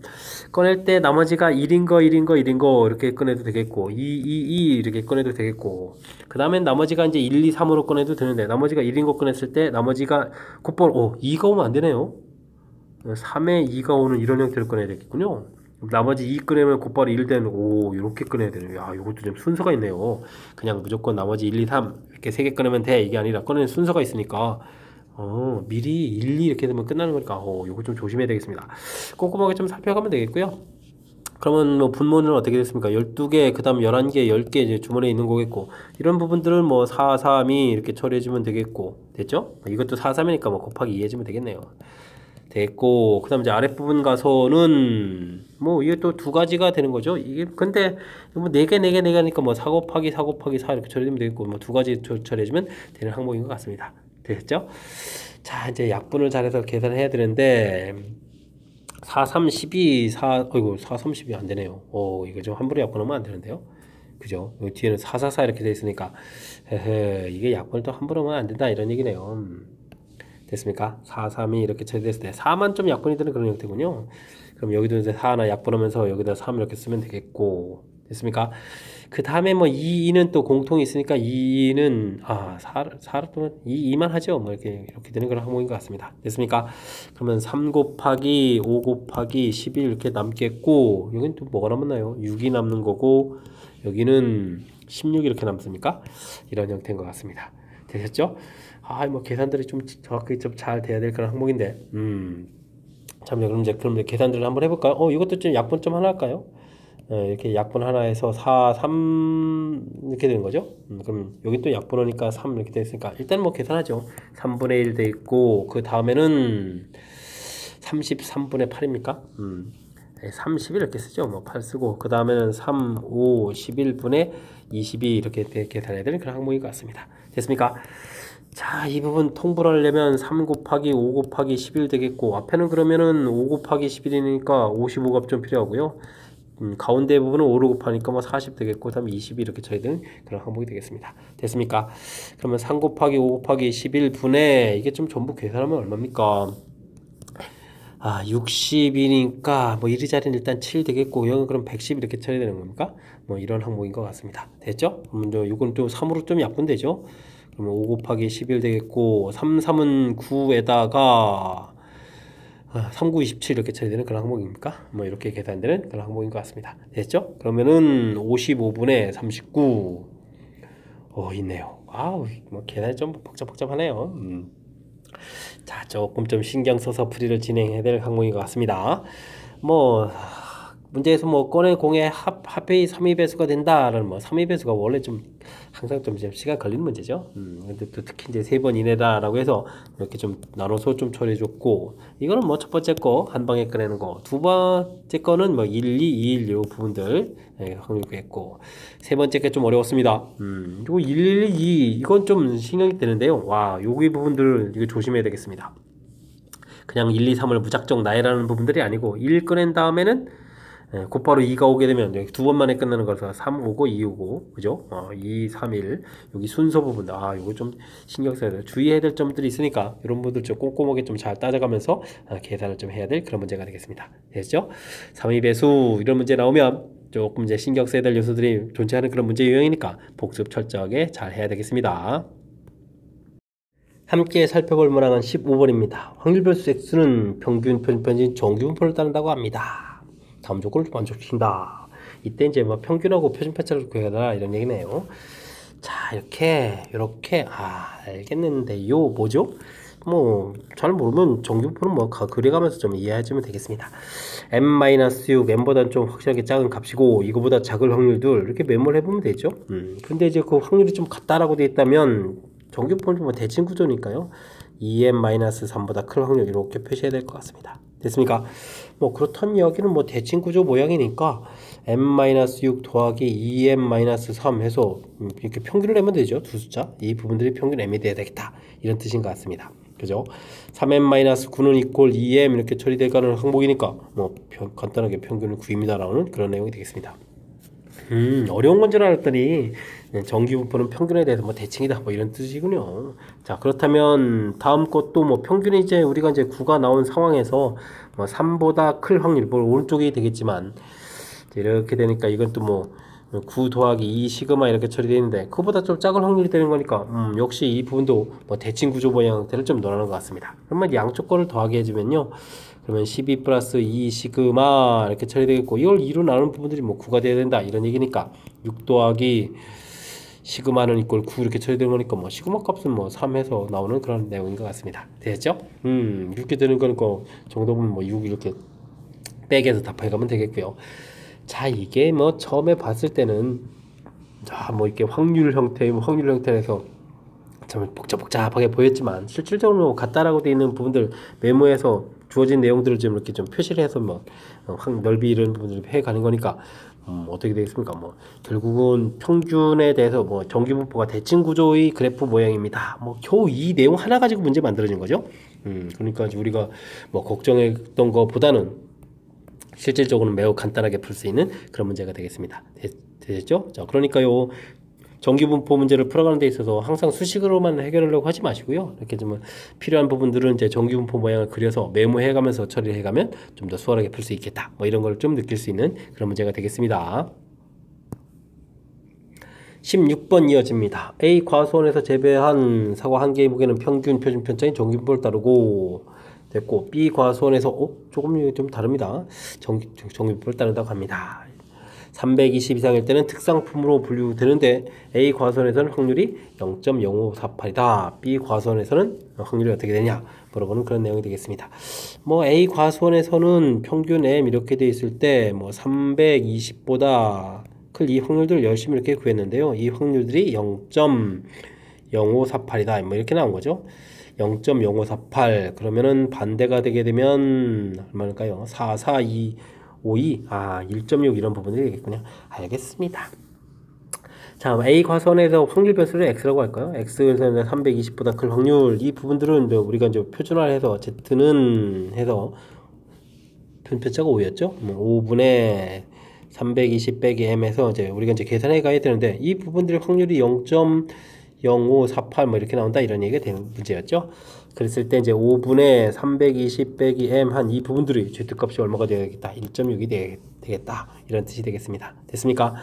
꺼낼 때 나머지가 1인 거 이렇게 꺼내도 되겠고 2 이렇게 꺼내도 되겠고 그 다음엔 나머지가 이제 1, 2, 3으로 꺼내도 되는데 나머지가 1인 거 꺼냈을 때 나머지가 곧바로 2가 오면 안 되네요. 3에 2가 오는 이런 형태를 꺼내야 되겠군요. 나머지 2 꺼내면 곧바로 1 되는 이렇게 꺼내야 되네요. 야, 이것도 좀 순서가 있네요. 그냥 무조건 나머지 1, 2, 3 이렇게 3개 꺼내면 돼 이게 아니라 꺼내는 순서가 있으니까 미리 1, 2 이렇게 되면 끝나는 거니까 요거 좀 조심해야 되겠습니다. 꼼꼼하게 좀 살펴가면 되겠고요. 그러면 뭐 분모는 어떻게 됐습니까? 12개, 그 다음 11개, 10개 이제 주머니에 있는 거겠고 이런 부분들은 뭐 4, 3, 2 이렇게 처리해주면 되겠고 됐죠? 이것도 4, 3이니까 뭐 곱하기 2 해주면 되겠네요. 됐고 그 다음 이제 아랫부분 가서는 뭐 이게 또 두 가지가 되는 거죠. 이게 근데 뭐 4개 하니까 뭐 4 곱하기 4 곱하기 4 이렇게 처리하면 되겠고 뭐 두 가지 처리해주면 되는 항목인 것 같습니다. 됐죠? 자 이제 약분을 잘해서 계산해야 되는데 4, 3, 12, 4, 어이구 4, 3, 12 안 되네요. 이거 좀 함부로 약분하면 안 되는데요. 그죠? 여기 뒤에는 4, 4, 4 이렇게 돼 있으니까 이게 약분을 또 함부로 하면 안 된다 이런 얘기네요. 됐습니까? 4, 3이 이렇게 처리됐을 때 4만 좀 약분이 되는 그런 형태군요. 그럼 여기도 이제 4 하나 약분하면서 여기다 3 이렇게 쓰면 되겠고 됐습니까? 그 다음에 뭐 2는 또 공통이 있으니까 2는 4를 또 2만 하죠. 뭐 이렇게 되는 그런 항목인 것 같습니다. 됐습니까? 그러면 3 곱하기 5 곱하기 11 이렇게 남겠고 여기는 또 뭐가 남았나요? 6이 남는 거고 여기는 16 이렇게 남습니까? 이런 형태인 것 같습니다. 되셨죠? 뭐 계산들이 좀 정확하게 좀 잘 돼야 될 그런 항목인데 잠시만요. 그럼 이제 계산들을 한번 해볼까요? 이것도 좀 약분 좀 하나 할까요? 이렇게 약분 하나에서 4, 3 이렇게 되는 거죠. 그럼 여기 또 약분하니까 3 이렇게 되었으니까 일단 뭐 계산하죠. 3분의 1 돼 있고 그 다음에는 33분의 8입니까? 30 이렇게 쓰죠. 뭐 8 쓰고 그 다음에는 3, 5, 11분의 22 이렇게 계산해야 되는 그런 항목인 것 같습니다. 됐습니까? 자, 이 부분 통분을 하려면 3 곱하기 5 곱하기 11 되겠고 앞에는 그러면은 5 곱하기 11이니까 55가 좀 필요하고요. 가운데 부분은 5로 곱하니까 뭐 40 되겠고 그 다음에 20이 이렇게 쳐야 되는 그런 항목이 되겠습니다. 됐습니까? 그러면 3 곱하기 5 곱하기 11분의 이게 좀 전부 계산하면 얼마입니까? 60이니까 뭐 1의 자리는 일단 7 되겠고 여기 그럼 110 이렇게 쳐야 되는 겁니까? 뭐 이런 항목인 것 같습니다. 됐죠? 그러면 이건 또 3으로 좀 약분되죠? 그러면 5 곱하기 11 되겠고 3, 3은 9에다가 3, 9, 27 이렇게 처리되는 그런 항목입니까? 뭐 이렇게 계산되는 그런 항목인 것 같습니다. 됐죠? 그러면은 55분의 39 있네요. 뭐 계산이 좀 복잡하네요. 자, 조금 좀 신경 써서 풀이를 진행해야 될 항목인 것 같습니다. 뭐 문제에서 뭐 꺼내 공의 합의 3의 배수가 된다라는 뭐 3의 배수가 원래 좀 항상 좀 시간 걸리는 문제죠. 근데 또 특히 이제 3번 이내다라고 해서 이렇게 좀 나눠서 좀 처리해 줬고 이거는 뭐 첫 번째 거 한 방에 꺼내는 거, 두 번째 거는 뭐 1, 2, 2, 1 요 부분들 확률했고 세 번째 게 좀 어려웠습니다. 요거 1, 1, 2 이건 좀 신경이 되는데요. 여기 부분들 이거 조심해야 되겠습니다. 그냥 1, 2, 3을 무작정 나열하는 부분들이 아니고 1 꺼낸 다음에는 곧바로 2가 오게 되면 두 번 만에 끝나는 거라서 3 오고 2 오고 그죠? 2, 3, 1 여기 순서 부분들 이거 좀 신경 써야 돼요. 주의해야 될 점들이 있으니까 이런 부분들 좀 꼼꼼하게 좀 잘 따져가면서 계산을 좀 해야 될 그런 문제가 되겠습니다. 됐죠? 3의 배수 이런 문제 나오면 조금 이제 신경 써야 될 요소들이 존재하는 그런 문제 유형이니까 복습 철저하게 잘 해야 되겠습니다. 함께 살펴볼 문항은 15번입니다. 확률별수 x는 평균 표준편인 정규분포를 따른다고 합니다. 다음 조건을 만족시킨다. 이때 이제 뭐 평균하고 표준편차를 구해라 이런 얘기네요. 자 이렇게 알겠는데요. 뭐죠? 뭐 잘 모르면 정규분포는 뭐 그려가면서 좀 이해해주면 되겠습니다. m-6 m보다는 좀 확실하게 작은 값이고 이거보다 작을 확률들 이렇게 메모를 해보면 되죠. 근데 이제 그 확률이 좀 같다라고 되어 있다면 정규분포는 뭐 대칭 구조니까요. 2m-3보다 큰 확률 이렇게 표시해야 될 것 같습니다. 됐습니까? 뭐 그렇다면 여기는 뭐 대칭 구조 모양이니까 m-6 더하기 2m-3 해서 이렇게 평균을 내면 되죠. 두 숫자. 이 부분들이 평균 m이 돼야 되겠다. 이런 뜻인 것 같습니다. 그죠? 3m-9는 이퀄 2m 이렇게 처리될 가는 항목이니까 뭐 간단하게 평균을 구입니다라는 그런 내용이 되겠습니다. 어려운 건 줄 알았더니 정기분포는 평균에 대해서 뭐 대칭이다 뭐 이런 뜻이군요. 자, 그렇다면 다음 것도 뭐 평균이 이제 우리가 이제 9가 나온 상황에서 뭐 3보다 클 확률, 뭐 오른쪽이 되겠지만 이렇게 되니까 이건 또 뭐 9 더하기 2 시그마 이렇게 처리되어 있는데 그보다 좀 작은 확률이 되는 거니까 역시 이 부분도 뭐 대칭 구조 모양 형태를 좀 논하는 것 같습니다. 그러면 양쪽 거를 더하게 해주면요. 그러면 12 플러스 2 시그마 이렇게 처리되겠고 이걸 2로 나누는 부분들이 뭐 9가 돼야 된다 이런 얘기니까 6 더하기 시그마는 이꼴 9 이렇게 처리되는 거니까 뭐 시그마 값은 뭐 3 해서 나오는 그런 내용인 것 같습니다. 됐죠? 이렇게 되는 거니까 정답은 뭐 6 이렇게 백에서 답해 가면 되겠고요. 자, 이게 뭐 처음에 봤을 때는 자, 뭐 이렇게 확률 형태에서 참 복잡하게 보였지만 실질적으로 같다라고 되어 있는 부분들 메모에서 주어진 내용들을 좀 이렇게 좀 표시를 해서 뭐 넓이 이런 부분들을 해 가는 거니까 어떻게 되겠습니까? 뭐 결국은 평균에 대해서 뭐 정기분포가 대칭 구조의 그래프 모양입니다. 뭐 겨우 이 내용 하나 가지고 문제 만들어진 거죠. 그러니까 우리가 뭐 걱정했던 것보다는 실질적으로는 매우 간단하게 풀 수 있는 그런 문제가 되겠습니다. 됐죠? 자, 그러니까요. 정기분포 문제를 풀어가는 데 있어서 항상 수식으로만 해결하려고 하지 마시고요. 이렇게 좀 필요한 부분들은 이제 정기분포 모양을 그려서 메모해가면서 처리를 해가면 좀 더 수월하게 풀 수 있겠다. 뭐 이런 걸 좀 느낄 수 있는 그런 문제가 되겠습니다. 16번 이어집니다. A 과수원에서 재배한 사과 한 개의 무게는 평균 표준 편차인 정기분포를 따르고 됐고 B 과수원에서 조금 좀 다릅니다. 정기분포를 따른다고 합니다. 320 이상일 때는 특상품으로 분류되는데 A 과수원에서는 확률이 0.0548이다. B 과수원에서는 확률이 어떻게 되냐 물어보는 그런 내용이 되겠습니다. 뭐 A 과수원에서는 평균 M 이렇게 돼 있을 때 뭐 320보다 클 이 확률들을 열심히 이렇게 구했는데요. 이 확률들이 0.0548이다. 뭐 이렇게 나온 거죠. 0.0548 그러면은 반대가 되게 되면 얼마일까요? 44252 1.6 이런 부분이 되겠군요. 알겠습니다. 자, A 과선에서 확률 변수를 X라고 할까요? X에서는 320보다 클 확률 이 부분들은 우리가 이제 표준화해서 Z는 해서 편차가 5였죠? 5분의 320 빼기 M에서 이제 우리가 이제 계산해 가야 되는데 이 부분들의 확률이 0.0548 뭐 이렇게 나온다 이런 얘기가 되는 문제였죠. 그랬을 때 이제 5분의 320 빼기 M 한 이 부분들이 Z값이 얼마가 되겠다 1.6이 되겠다 이런 뜻이 되겠습니다. 됐습니까?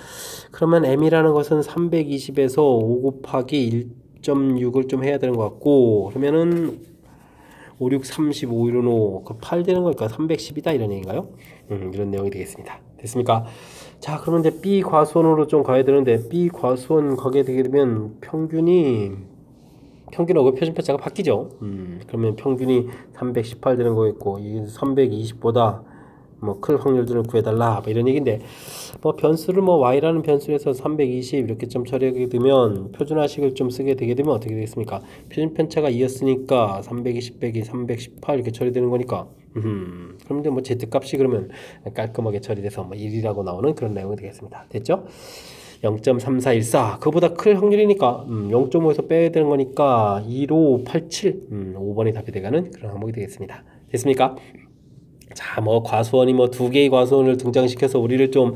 그러면 M이라는 것은 320에서 5 곱하기 1.6을 좀 해야 되는 것 같고 그러면은 5, 6, 30, 5, 1, 5, 8 되는 거니까 310이다 이런 얘기인가요? 이런 내용이 되겠습니다. 됐습니까? 자, 그러면 이제 B 과수원으로 좀 가야 되는데 B 과수원 가게 되게 되면 평균하고 표준편차가 바뀌죠. 그러면 평균이 318 되는 거겠고 이 320보다 뭐 클 확률들을 구해달라 뭐 이런 얘기인데 뭐 변수를 뭐 y라는 변수에서 320 이렇게 좀 처리하게 되면 표준화식을 좀 쓰게 되게 되면 어떻게 되겠습니까? 표준편차가 2였으니까 320 빼기 318 이렇게 처리되는 거니까 그런데 뭐 z값이 그러면 깔끔하게 처리돼서 뭐 1이라고 나오는 그런 내용이 되겠습니다. 됐죠? 0.3414 그보다 클 확률이니까 0.5에서 빼야 되는 거니까 1587 5번이 답이 돼가는 그런 항목이 되겠습니다. 됐습니까? 자, 뭐 과수원이 뭐 두 개의 과수원을 등장시켜서 우리를 좀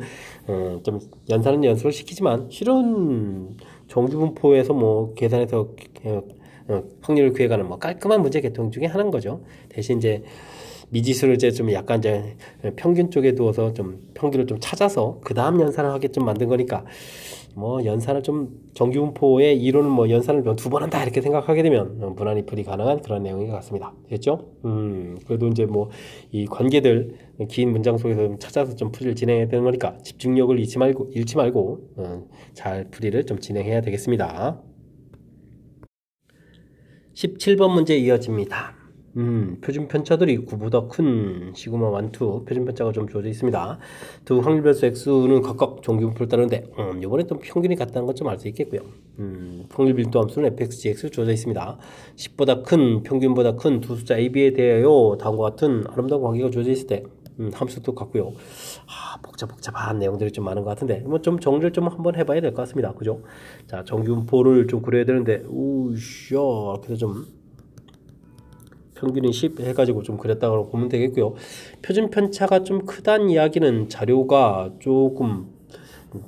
연수를 시키지만 실은 정기분포에서 뭐 계산해서 확률을 구해가는 뭐 깔끔한 문제 계통 중에 하나인 거죠. 대신 이제 미지수를 이제 좀 약간 이제 평균 쪽에 두어서 좀 평균을 좀 찾아서 그 다음 연산을 하게 좀 만든 거니까 뭐 연산을 좀 정기분포의 이론은 뭐 연산을 두 번 한다 이렇게 생각하게 되면 무난히 풀이 가능한 그런 내용인 것 같습니다. 됐죠? 그래도 이제 뭐 이 관계들 긴 문장 속에서 좀 찾아서 좀 풀이를 진행해야 되는 거니까 집중력을 잃지 말고 잘 풀이를 좀 진행해야 되겠습니다. 17번 문제 이어집니다. 표준 편차들이 9보다 큰 시그마 1, 2 표준 편차가 좀 주어져 있습니다. 두 확률 변수 x는 각각 정기분포를 따르는데 이번에 또 평균이 같다는 것 좀 알 수 있겠고요. 확률 밀도 함수는 fx, 주어져 있습니다. 10보다 큰, 평균보다 큰 두 숫자 a, b에 대하여 다음과 같은 아름다운 관계가 주어져 있을 때 함수도 같고요. 복잡한 내용들이 좀 많은 것 같은데 뭐 좀 정리를 좀 한번 해봐야 될 것 같습니다. 그죠? 자, 정기분포를 좀 그려야 되는데 그래서 좀 평균이 10 해가지고 좀 그랬다고 보면 되겠고요. 표준 편차가 좀 크다는 이야기는 자료가 조금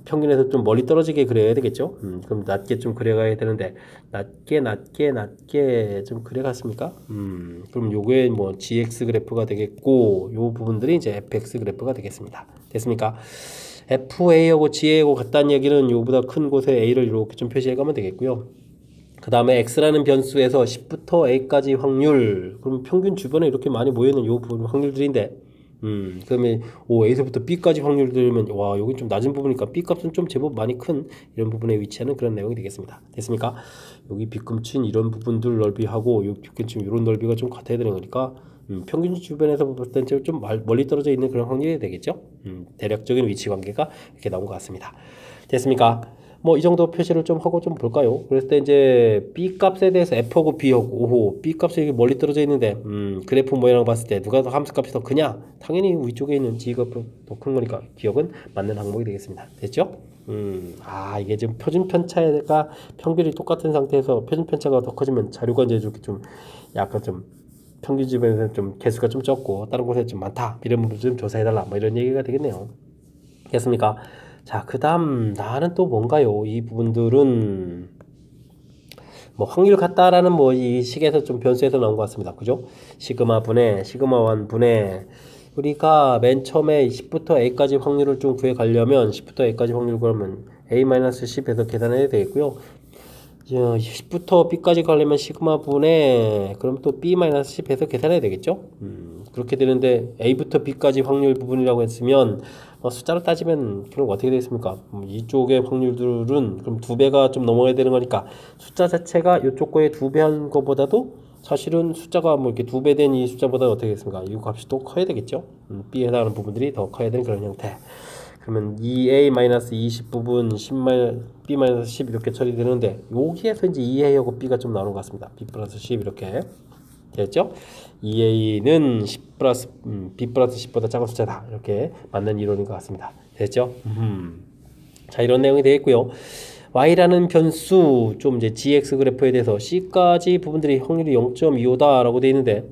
평균에서 좀 멀리 떨어지게 그려야 되겠죠. 그럼 낮게 좀 그려가야 되는데 낮게 좀 그려갔습니까? 그럼 요게 뭐 GX 그래프가 되겠고 요 부분들이 이제 FX 그래프가 되겠습니다. 됐습니까? FA하고 GA하고 같다는 얘기는 요보다 큰 곳에 A를 이렇게 좀 표시해 가면 되겠고요. 그 다음에 X라는 변수에서 10부터 A까지 확률, 그럼 평균 주변에 이렇게 많이 모여있는 요 부분 확률들인데, 그러면 A에서부터 B까지 확률 들으면 와 여기 좀 낮은 부분이니까 B 값은 좀 제법 많이 큰 이런 부분에 위치하는 그런 내용이 되겠습니다. 됐습니까? 여기 B급친 이런 부분들 넓이하고 요 B급친 이런 넓이가 좀 같아야 되는 거니까 평균 주변에서 볼 때는 좀 멀리 떨어져 있는 그런 확률이 되겠죠. 대략적인 위치 관계가 이렇게 나온 것 같습니다. 됐습니까? 뭐 이 정도 표시를 좀 하고 좀 볼까요? 그랬을 때 이제 B 값에 대해서 F하고 B하고 오호 B 값이 이렇게 멀리 떨어져 있는데 그래프 모양을 봤을 때 누가 더 함수 값이 더 크냐? 당연히 위쪽에 있는 G가 더 큰 거니까 기억은 맞는 항목이 되겠습니다. 됐죠? 이게 지금 표준 편차가 평균이 똑같은 상태에서 표준 편차가 더 커지면 자료가 이제 이렇게 좀 약간 좀 평균 주변에서 좀 개수가 좀 적고 다른 곳에 좀 많다 이런 부분 좀 조사해달라 뭐 이런 얘기가 되겠네요. 됐습니까? 자, 그 다음 나는 또 뭔가요? 이 부분들은 뭐 확률 같다라는 뭐 이 식에서 좀 변수에서 나온 것 같습니다. 그죠? 시그마 분의 시그마 1 분의 우리가 맨 처음에 10부터 A까지 확률을 좀 구해 가려면 10부터 A까지 확률 그러면 A-10에서 계산해야 되겠고요. 10부터 B까지 가려면 시그마 분의 그럼 또 B-10에서 계산해야 되겠죠? 그렇게 되는데 A부터 B까지 확률 부분이라고 했으면 숫자로 따지면 그럼 어떻게 되겠습니까? 이쪽의 확률들은 그럼 2배가 좀 넘어야 되는 거니까 숫자 자체가 이쪽 거에 2배 한 거보다도 사실은 숫자가 뭐 이렇게 2배 된 이 숫자보다 어떻게 되겠습니까? 이 값이 또 커야 되겠죠? B에 해당하는 부분들이 더 커야 되는 그런 형태. 그러면 2A-20 부분 10B-10 이렇게 처리되는데 여기에서 이제 2A하고 B가 좀 나오는 것 같습니다. B 플러스 10 이렇게 됐죠? 2A는 10 플러스 B 플러스 10보다 작은 숫자다 이렇게 맞는 이론인 것 같습니다. 됐죠? 자 이런 내용이 되겠고요. Y라는 변수 좀 이제 GX 그래프에 대해서 C까지 부분들이 확률이 0.25다 라고 되어 있는데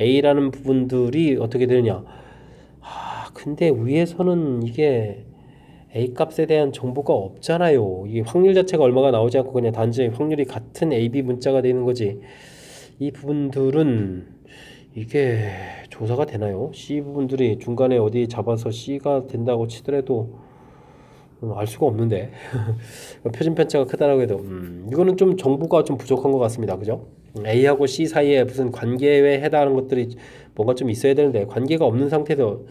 A라는 부분들이 어떻게 되느냐 근데 위에서는 이게 A 값에 대한 정보가 없잖아요. 이게 확률 자체가 얼마가 나오지 않고 그냥 단지 확률이 같은 AB 문자가 되는 거지. 이 부분들은 이게 조사가 되나요? C 부분들이 중간에 어디 잡아서 C가 된다고 치더라도 알 수가 없는데 표준 편차가 크다라고 해도 이거는 좀 정보가 좀 부족한 것 같습니다. 그죠? A하고 C 사이에 무슨 관계에 해당하는 것들이 뭔가 좀 있어야 되는데 관계가 없는 상태에서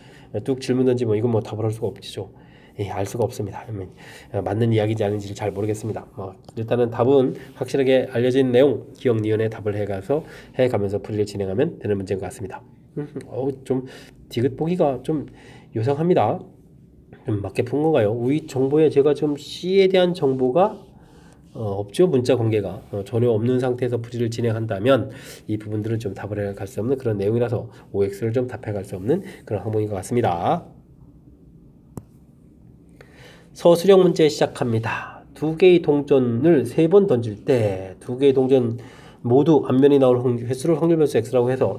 뚝 질문 던지면 이건 뭐 답을 할 수가 없죠. 알 수가 없습니다. 맞는 이야기인지 아닌지를 잘 모르겠습니다. 일단은 답은 확실하게 알려진 내용 기억 니은에 답을 해가면서 풀이를 진행하면 되는 문제인 것 같습니다. 좀 디귿 보기가 좀 요상합니다. 맞게 푼 건가요? 위 정보에 제가 좀 C에 대한 정보가 없죠. 문자 관계가 전혀 없는 상태에서 풀이를 진행한다면 이 부분들은 좀 답을 해갈 수 없는 그런 내용이라서 OX를 좀 답해갈 수 없는 그런 항목인 것 같습니다. 서술형 문제 시작합니다. 두 개의 동전을 3번 던질 때 두 개의 동전 모두 앞면이 나올 횟수를 확률 변수 x라고 해서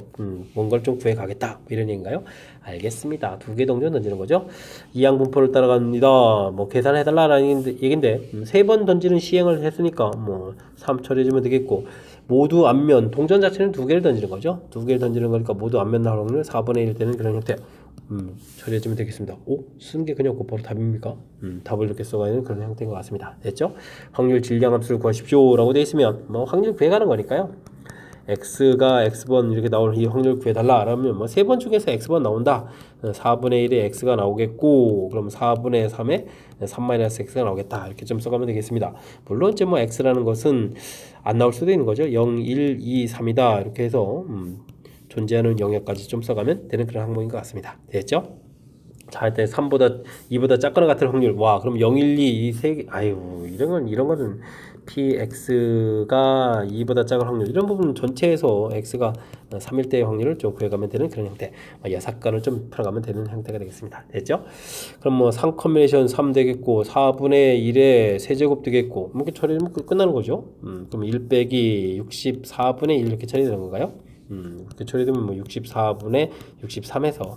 뭔가를 좀 구해 가겠다 이런 얘기인가요? 알겠습니다. 두 개 동전 던지는 거죠. 이항분포를 따라갑니다. 뭐 계산해 달라라는 얘기인데 3번 던지는 시행을 했으니까 뭐 3 처리해주면 되겠고 모두 앞면 동전 자체는 2개를 던지는 거죠. 2개를 던지는 거니까 모두 앞면 나올 확률 4분의 1 되는 그런 형태 처리해주면 되겠습니다. 쓰는 게 그냥 곧바로 답입니까? 답을 이렇게 써가는 그런 형태인 것 같습니다. 됐죠? 확률 질량 함수를 구하십시오 라고 되어 있으면 뭐 확률 구해가는 거니까요. x가 x번 이렇게 나올 이 확률 구해달라 라면 뭐 3번 중에서 x번 나온다. 4분의 1에 x가 나오겠고 그럼 4분의 3에 3-x가 나오겠다. 이렇게 좀 써가면 되겠습니다. 물론 이제 뭐 x라는 것은 안 나올 수도 있는 거죠. 0, 1, 2, 3이다. 이렇게 해서 존재하는 영역까지 좀 써가면 되는 그런 항목인 것 같습니다. 됐죠? 자, 일단 3보다 2보다 작거나 같은 확률. 와, 그럼 0, 1, 2, 이 세 개. 아유, 이런 거는 px가 2보다 작은 확률. 이런 부분 전체에서 x가 3일 때의 확률을 좀 구해가면 되는 그런 형태. 여삭간을 좀 풀어가면 되는 형태가 되겠습니다. 됐죠? 그럼 뭐 3 컨비네이션 3 되겠고 4분의 1에 세제곱 되겠고 뭐 이렇게 처리하면 끝나는 거죠. 그럼 1 빼기 64분의 1 이렇게 처리되는 건가요? 이렇게 처리되면 뭐 64분의 63에서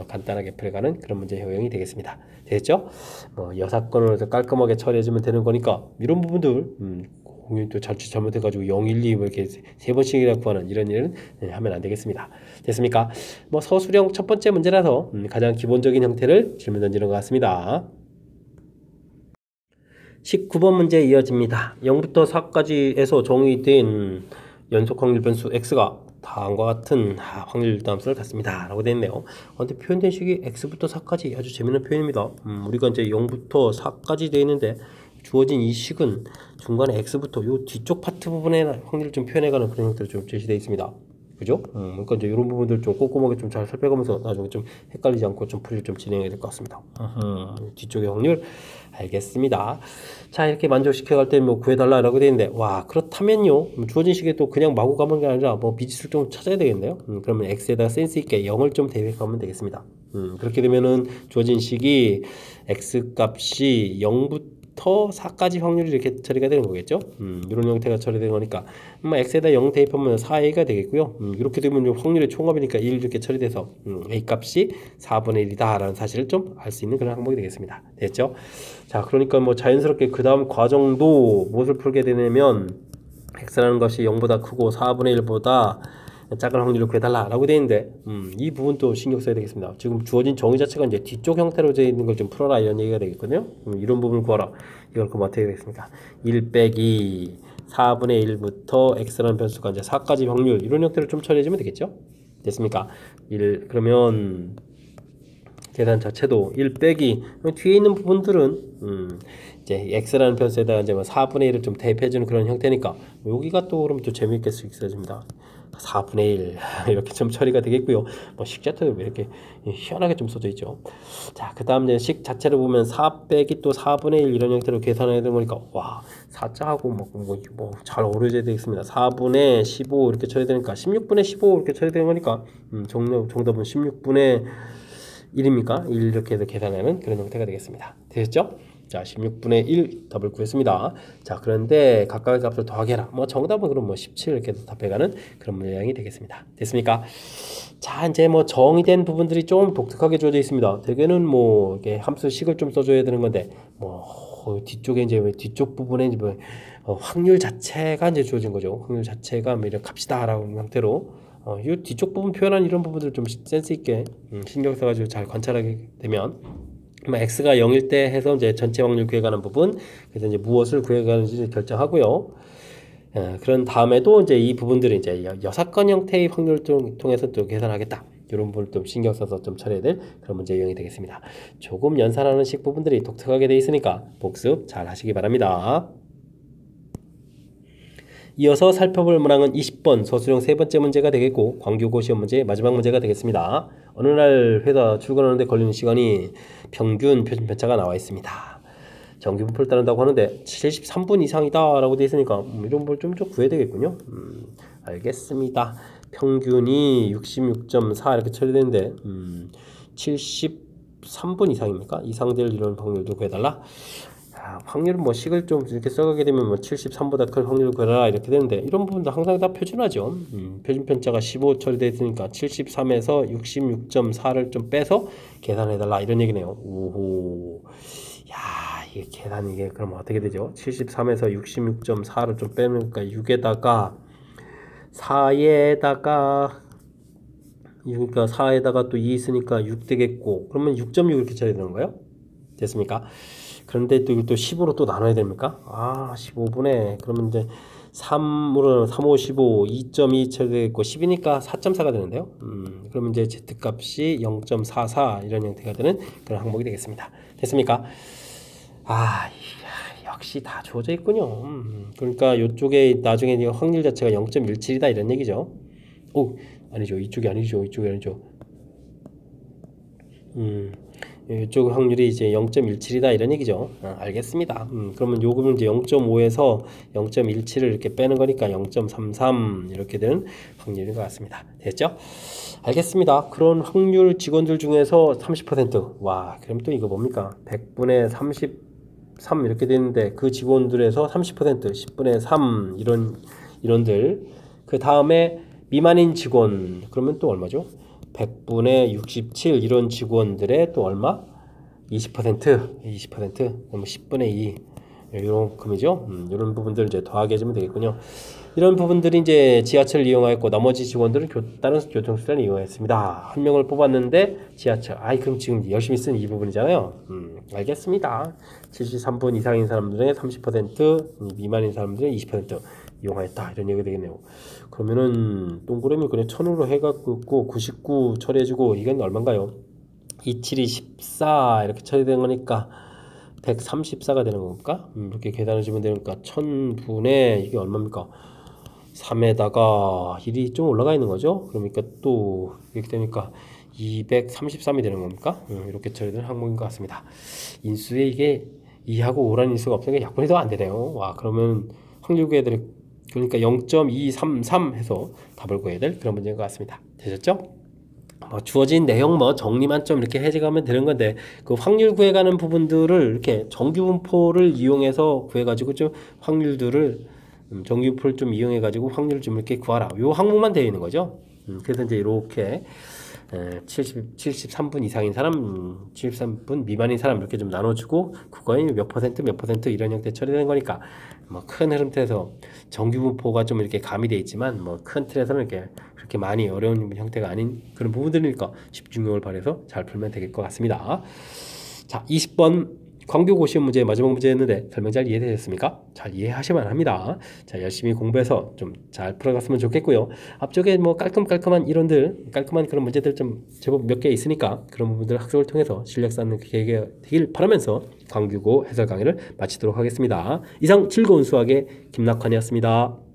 간단하게 풀어가는 그런 문제 효용이 되겠습니다. 되겠죠? 뭐 여사건으로 깔끔하게 처리해주면 되는 거니까 이런 부분들 공연이 또 잘못해가지고 0, 1, 2 이렇게 세 번씩이나 구하는 이런 일은 하면 안 되겠습니다. 됐습니까? 뭐 서술형 첫 번째 문제라서 가장 기본적인 형태를 질문 던지는 것 같습니다. 19번 문제 이어집니다. 0부터 4까지에서 정의된 연속 확률 변수 x가 다음과 같은 확률 함수를 갖습니다 라고 되어 있네요. 근데 표현된 식이 x부터 4까지 아주 재밌는 표현입니다. 우리가 이제 0부터 4까지 되어 있는데 주어진 이 식은 중간에 x부터 요 뒤쪽 파트 부분의 확률을 좀 표현해가는 그런 형태로 좀 제시되어 있습니다. 그죠? 그러니까 이제 이런 부분들 좀 꼼꼼하게 좀 잘 살펴가면서 나중에 좀 헷갈리지 않고 좀 풀이를 좀 진행해야 될 것 같습니다. 뒤쪽의 확률 알겠습니다. 자, 이렇게 만족시켜 갈 때 뭐 구해달라라고 되어 있는데, 와, 그렇다면요, 주어진 식에 또 그냥 마구 가는 게 아니라 뭐 비지수를 좀 찾아야 되겠네요. 그러면 x에다가 센스 있게 0을 좀 대입하면 되겠습니다. 그렇게 되면은 주어진 식이 x 값이 0부터 4까지 확률이 이렇게 처리가 되는 거겠죠. 이런 형태가 처리되는 거니까 x에다 0 대입하면 4a가 되겠고요. 이렇게 되면 확률의 총합이니까 1 이렇게 처리돼서 a 값이 4분의 1이다 라는 사실을 좀 알 수 있는 그런 항목이 되겠습니다. 됐죠? 자, 그러니까 뭐 자연스럽게 그 다음 과정도 무엇을 풀게 되냐면 x라는 것이 0보다 크고 4분의 1보다 작은 확률을 구해달라 라고 되어 있는데 이 부분도 신경 써야 되겠습니다. 지금 주어진 정의 자체가 이제 뒤쪽 형태로 되어 있는 걸 좀 풀어라 이런 얘기가 되겠거든요. 이런 부분을 구하라. 이걸 그럼 어떻게 되겠습니까? 1 빼기 4분의 1부터 x라는 변수가 이제 4까지 확률 이런 형태로 좀 처리해주면 되겠죠? 됐습니까? 1 그러면 계산 자체도 1 빼기 뒤에 있는 부분들은 이제 x라는 변수에다가 이제 뭐 4분의 1을 좀 대입해주는 그런 형태니까 여기가 또 그럼 또 재미있게 있어집니다. 4분의 1 이렇게 좀 처리가 되겠고요. 뭐 식 자체도 왜 이렇게 희한하게 좀 써져 있죠. 자, 그 다음 이제 식 자체를 보면 4 빼기 또 4분의 1 이런 형태로 계산해야 되는 거니까 와 4자하고 뭐 잘 어우러져야 되겠습니다. 4분의 15 이렇게 처리되니까 16분의 15 이렇게 처리되는 거니까 정답은 16분의 1입니까? 1 이렇게 해서 계산하는 그런 형태가 되겠습니다. 되셨죠? 자, 16분의 1 답을 구했습니다. 자, 그런데 각각의 값을 더하게라. 뭐 정답은 그럼 뭐 17 이렇게 답해가는 그런 문장이 되겠습니다. 됐습니까? 자, 이제 뭐 정의된 부분들이 좀 독특하게 주어져 있습니다. 대개는 뭐 이렇게 함수 식을 좀 써줘야 되는 건데 뭐 뒤쪽에 이제 뒤쪽 부분에 이제 뭐 확률 자체가 이제 주어진 거죠. 확률 자체가 뭐 이런 값이다라는 형태로 이 뒤쪽 부분 표현한 이런 부분들 좀 센스 있게 신경 써가지고 잘 관찰하게 되면. x가 0일 때 해서 이제 전체 확률 구해가는 부분, 그래서 이제 무엇을 구해가는지 결정하고요. 그런 다음에도 이제 이 부분들을 이제 여사건 형태의 확률을 통해서 또 계산하겠다. 이런 부분을 좀 신경 써서 좀 처리해야 될 그런 문제 유형이 되겠습니다. 조금 연산하는 식 부분들이 독특하게 되어 있으니까 복습 잘 하시기 바랍니다. 이어서 살펴볼 문항은 20번 서술형 세 번째 문제가 되겠고 광교고 시험 문제의 마지막 문제가 되겠습니다. 어느 날 회사 출근하는데 걸리는 시간이 평균 표준 편차가 나와 있습니다. 정규분포를 따른다고 하는데 73분 이상이다 라고 되어 있으니까 이런 걸 좀 구해야 되겠군요. 알겠습니다. 평균이 66.4 이렇게 처리되는데 73분 이상입니까? 이상 될 이런 확률도 구해달라. 확률은 뭐 식을 좀 이렇게 써가게 되면 뭐 73보다 큰 확률을 구해라 이렇게 되는데 이런 부분도 항상 다 표준하죠. 표준 편차가 15 처리되어 있으니까 73에서 66.4를 좀 빼서 계산해달라 이런 얘기네요. 오호, 야 이게 계산이 이게 그럼 어떻게 되죠? 73에서 66.4를 좀 빼니까 6에다가 4에다가 그러니까 4에다가 또 2 있으니까 6 되겠고 그러면 6.6 이렇게 처리되는 거예요? 됐습니까? 그런데 또 10으로 또 나눠야 됩니까? 15분에 그러면 이제 3으로 3, 5, 15, 2.2 처리되겠고 10이니까 4.4가 되는데요. 그러면 이제 z값이 0.44 이런 형태가 되는 그런 항목이 되겠습니다. 됐습니까? 역시 다 주어져 있군요. 그러니까 이쪽에 나중에 확률 자체가 0.17이다 이런 얘기죠. 아니죠. 이쪽이 아니죠. 이쪽 확률이 이제 0.17이다 이런 얘기죠. 알겠습니다. 그러면 요금은 이제 0.5에서 0.17을 이렇게 빼는 거니까 0.33 이렇게 되는 확률인 것 같습니다. 됐죠? 알겠습니다. 그런 확률 직원들 중에서 30% 와, 그럼 또 이거 뭡니까? 100분의 33 이렇게 되는데 그 직원들에서 30% 10분의 3 이런들 그 다음에 미만인 직원 그러면 또 얼마죠? 100분의 67 이런 직원들의 또 얼마? 20% 그럼 10분의 2 이런 금이죠. 이런 부분들 이제 더하게 해주면 되겠군요. 이런 부분들이 이제 지하철을 이용하였고 나머지 직원들은 다른 교통수단을 이용했습니다. 한 명을 뽑았는데 지하철. 그럼 지금 열심히 쓴 이 부분이잖아요. 알겠습니다. 73분 이상인 사람들의 30% 미만인 사람들의 20% 이용하였다 이런 얘기가 되겠네요. 그러면은 동그라미 그냥 1000으로 해갖고 99 처리해주고 이건 얼마인가요? 27이 14 이렇게 처리된 거니까 134가 되는 겁니까? 이렇게 계산해 주면 되니까 1000분의 이게 얼마입니까? 3에다가 1이 좀 올라가 있는 거죠. 그러니까 또 이렇게 되니까 233이 되는 겁니까? 이렇게 처리된 항목인 것 같습니다. 인수에 이게 2하고 5라는 인수가 없으니까 약분이 더 안 되네요. 와, 그러면 확률 구해야 될 그러니까 0.233 해서 답을 구해야 될 그런 문제인 것 같습니다. 되셨죠? 주어진 내용 정리만 좀 이렇게 해가면 되는 건데 그 확률 구해가는 부분들을 이렇게 정규분포를 이용해서 구해가지고 좀 확률들을 정규분포를 좀 이용해가지고 확률을 좀 이렇게 구하라. 요 항목만 되어 있는 거죠. 그래서 이제 이렇게 73분 이상인 사람, 73분 미만인 사람 이렇게 좀 나눠주고 그거에 몇 퍼센트 이런 형태 처리되는 거니까 큰 흐름에서 정규분포가 좀 이렇게 가미되어 있지만 큰 틀에서는 이렇게 그렇게 많이 어려운 형태가 아닌 그런 부분들이니까 집중력을 발휘해서 잘 풀면 될 것 같습니다. 자, 20번 광교고 시험 문제 마지막 문제였는데 설명 잘 이해되셨습니까? 잘 이해하시면 합니다. 자, 열심히 공부해서 좀 잘 풀어갔으면 좋겠고요. 앞쪽에 깔끔한 이론들, 깔끔한 그런 문제들 좀 제법 몇 개 있으니까 그런 부분들 학습을 통해서 실력 쌓는 계기가 되길 바라면서 광교고 해설 강의를 마치도록 하겠습니다. 이상 즐거운 수학의 김낙환이었습니다.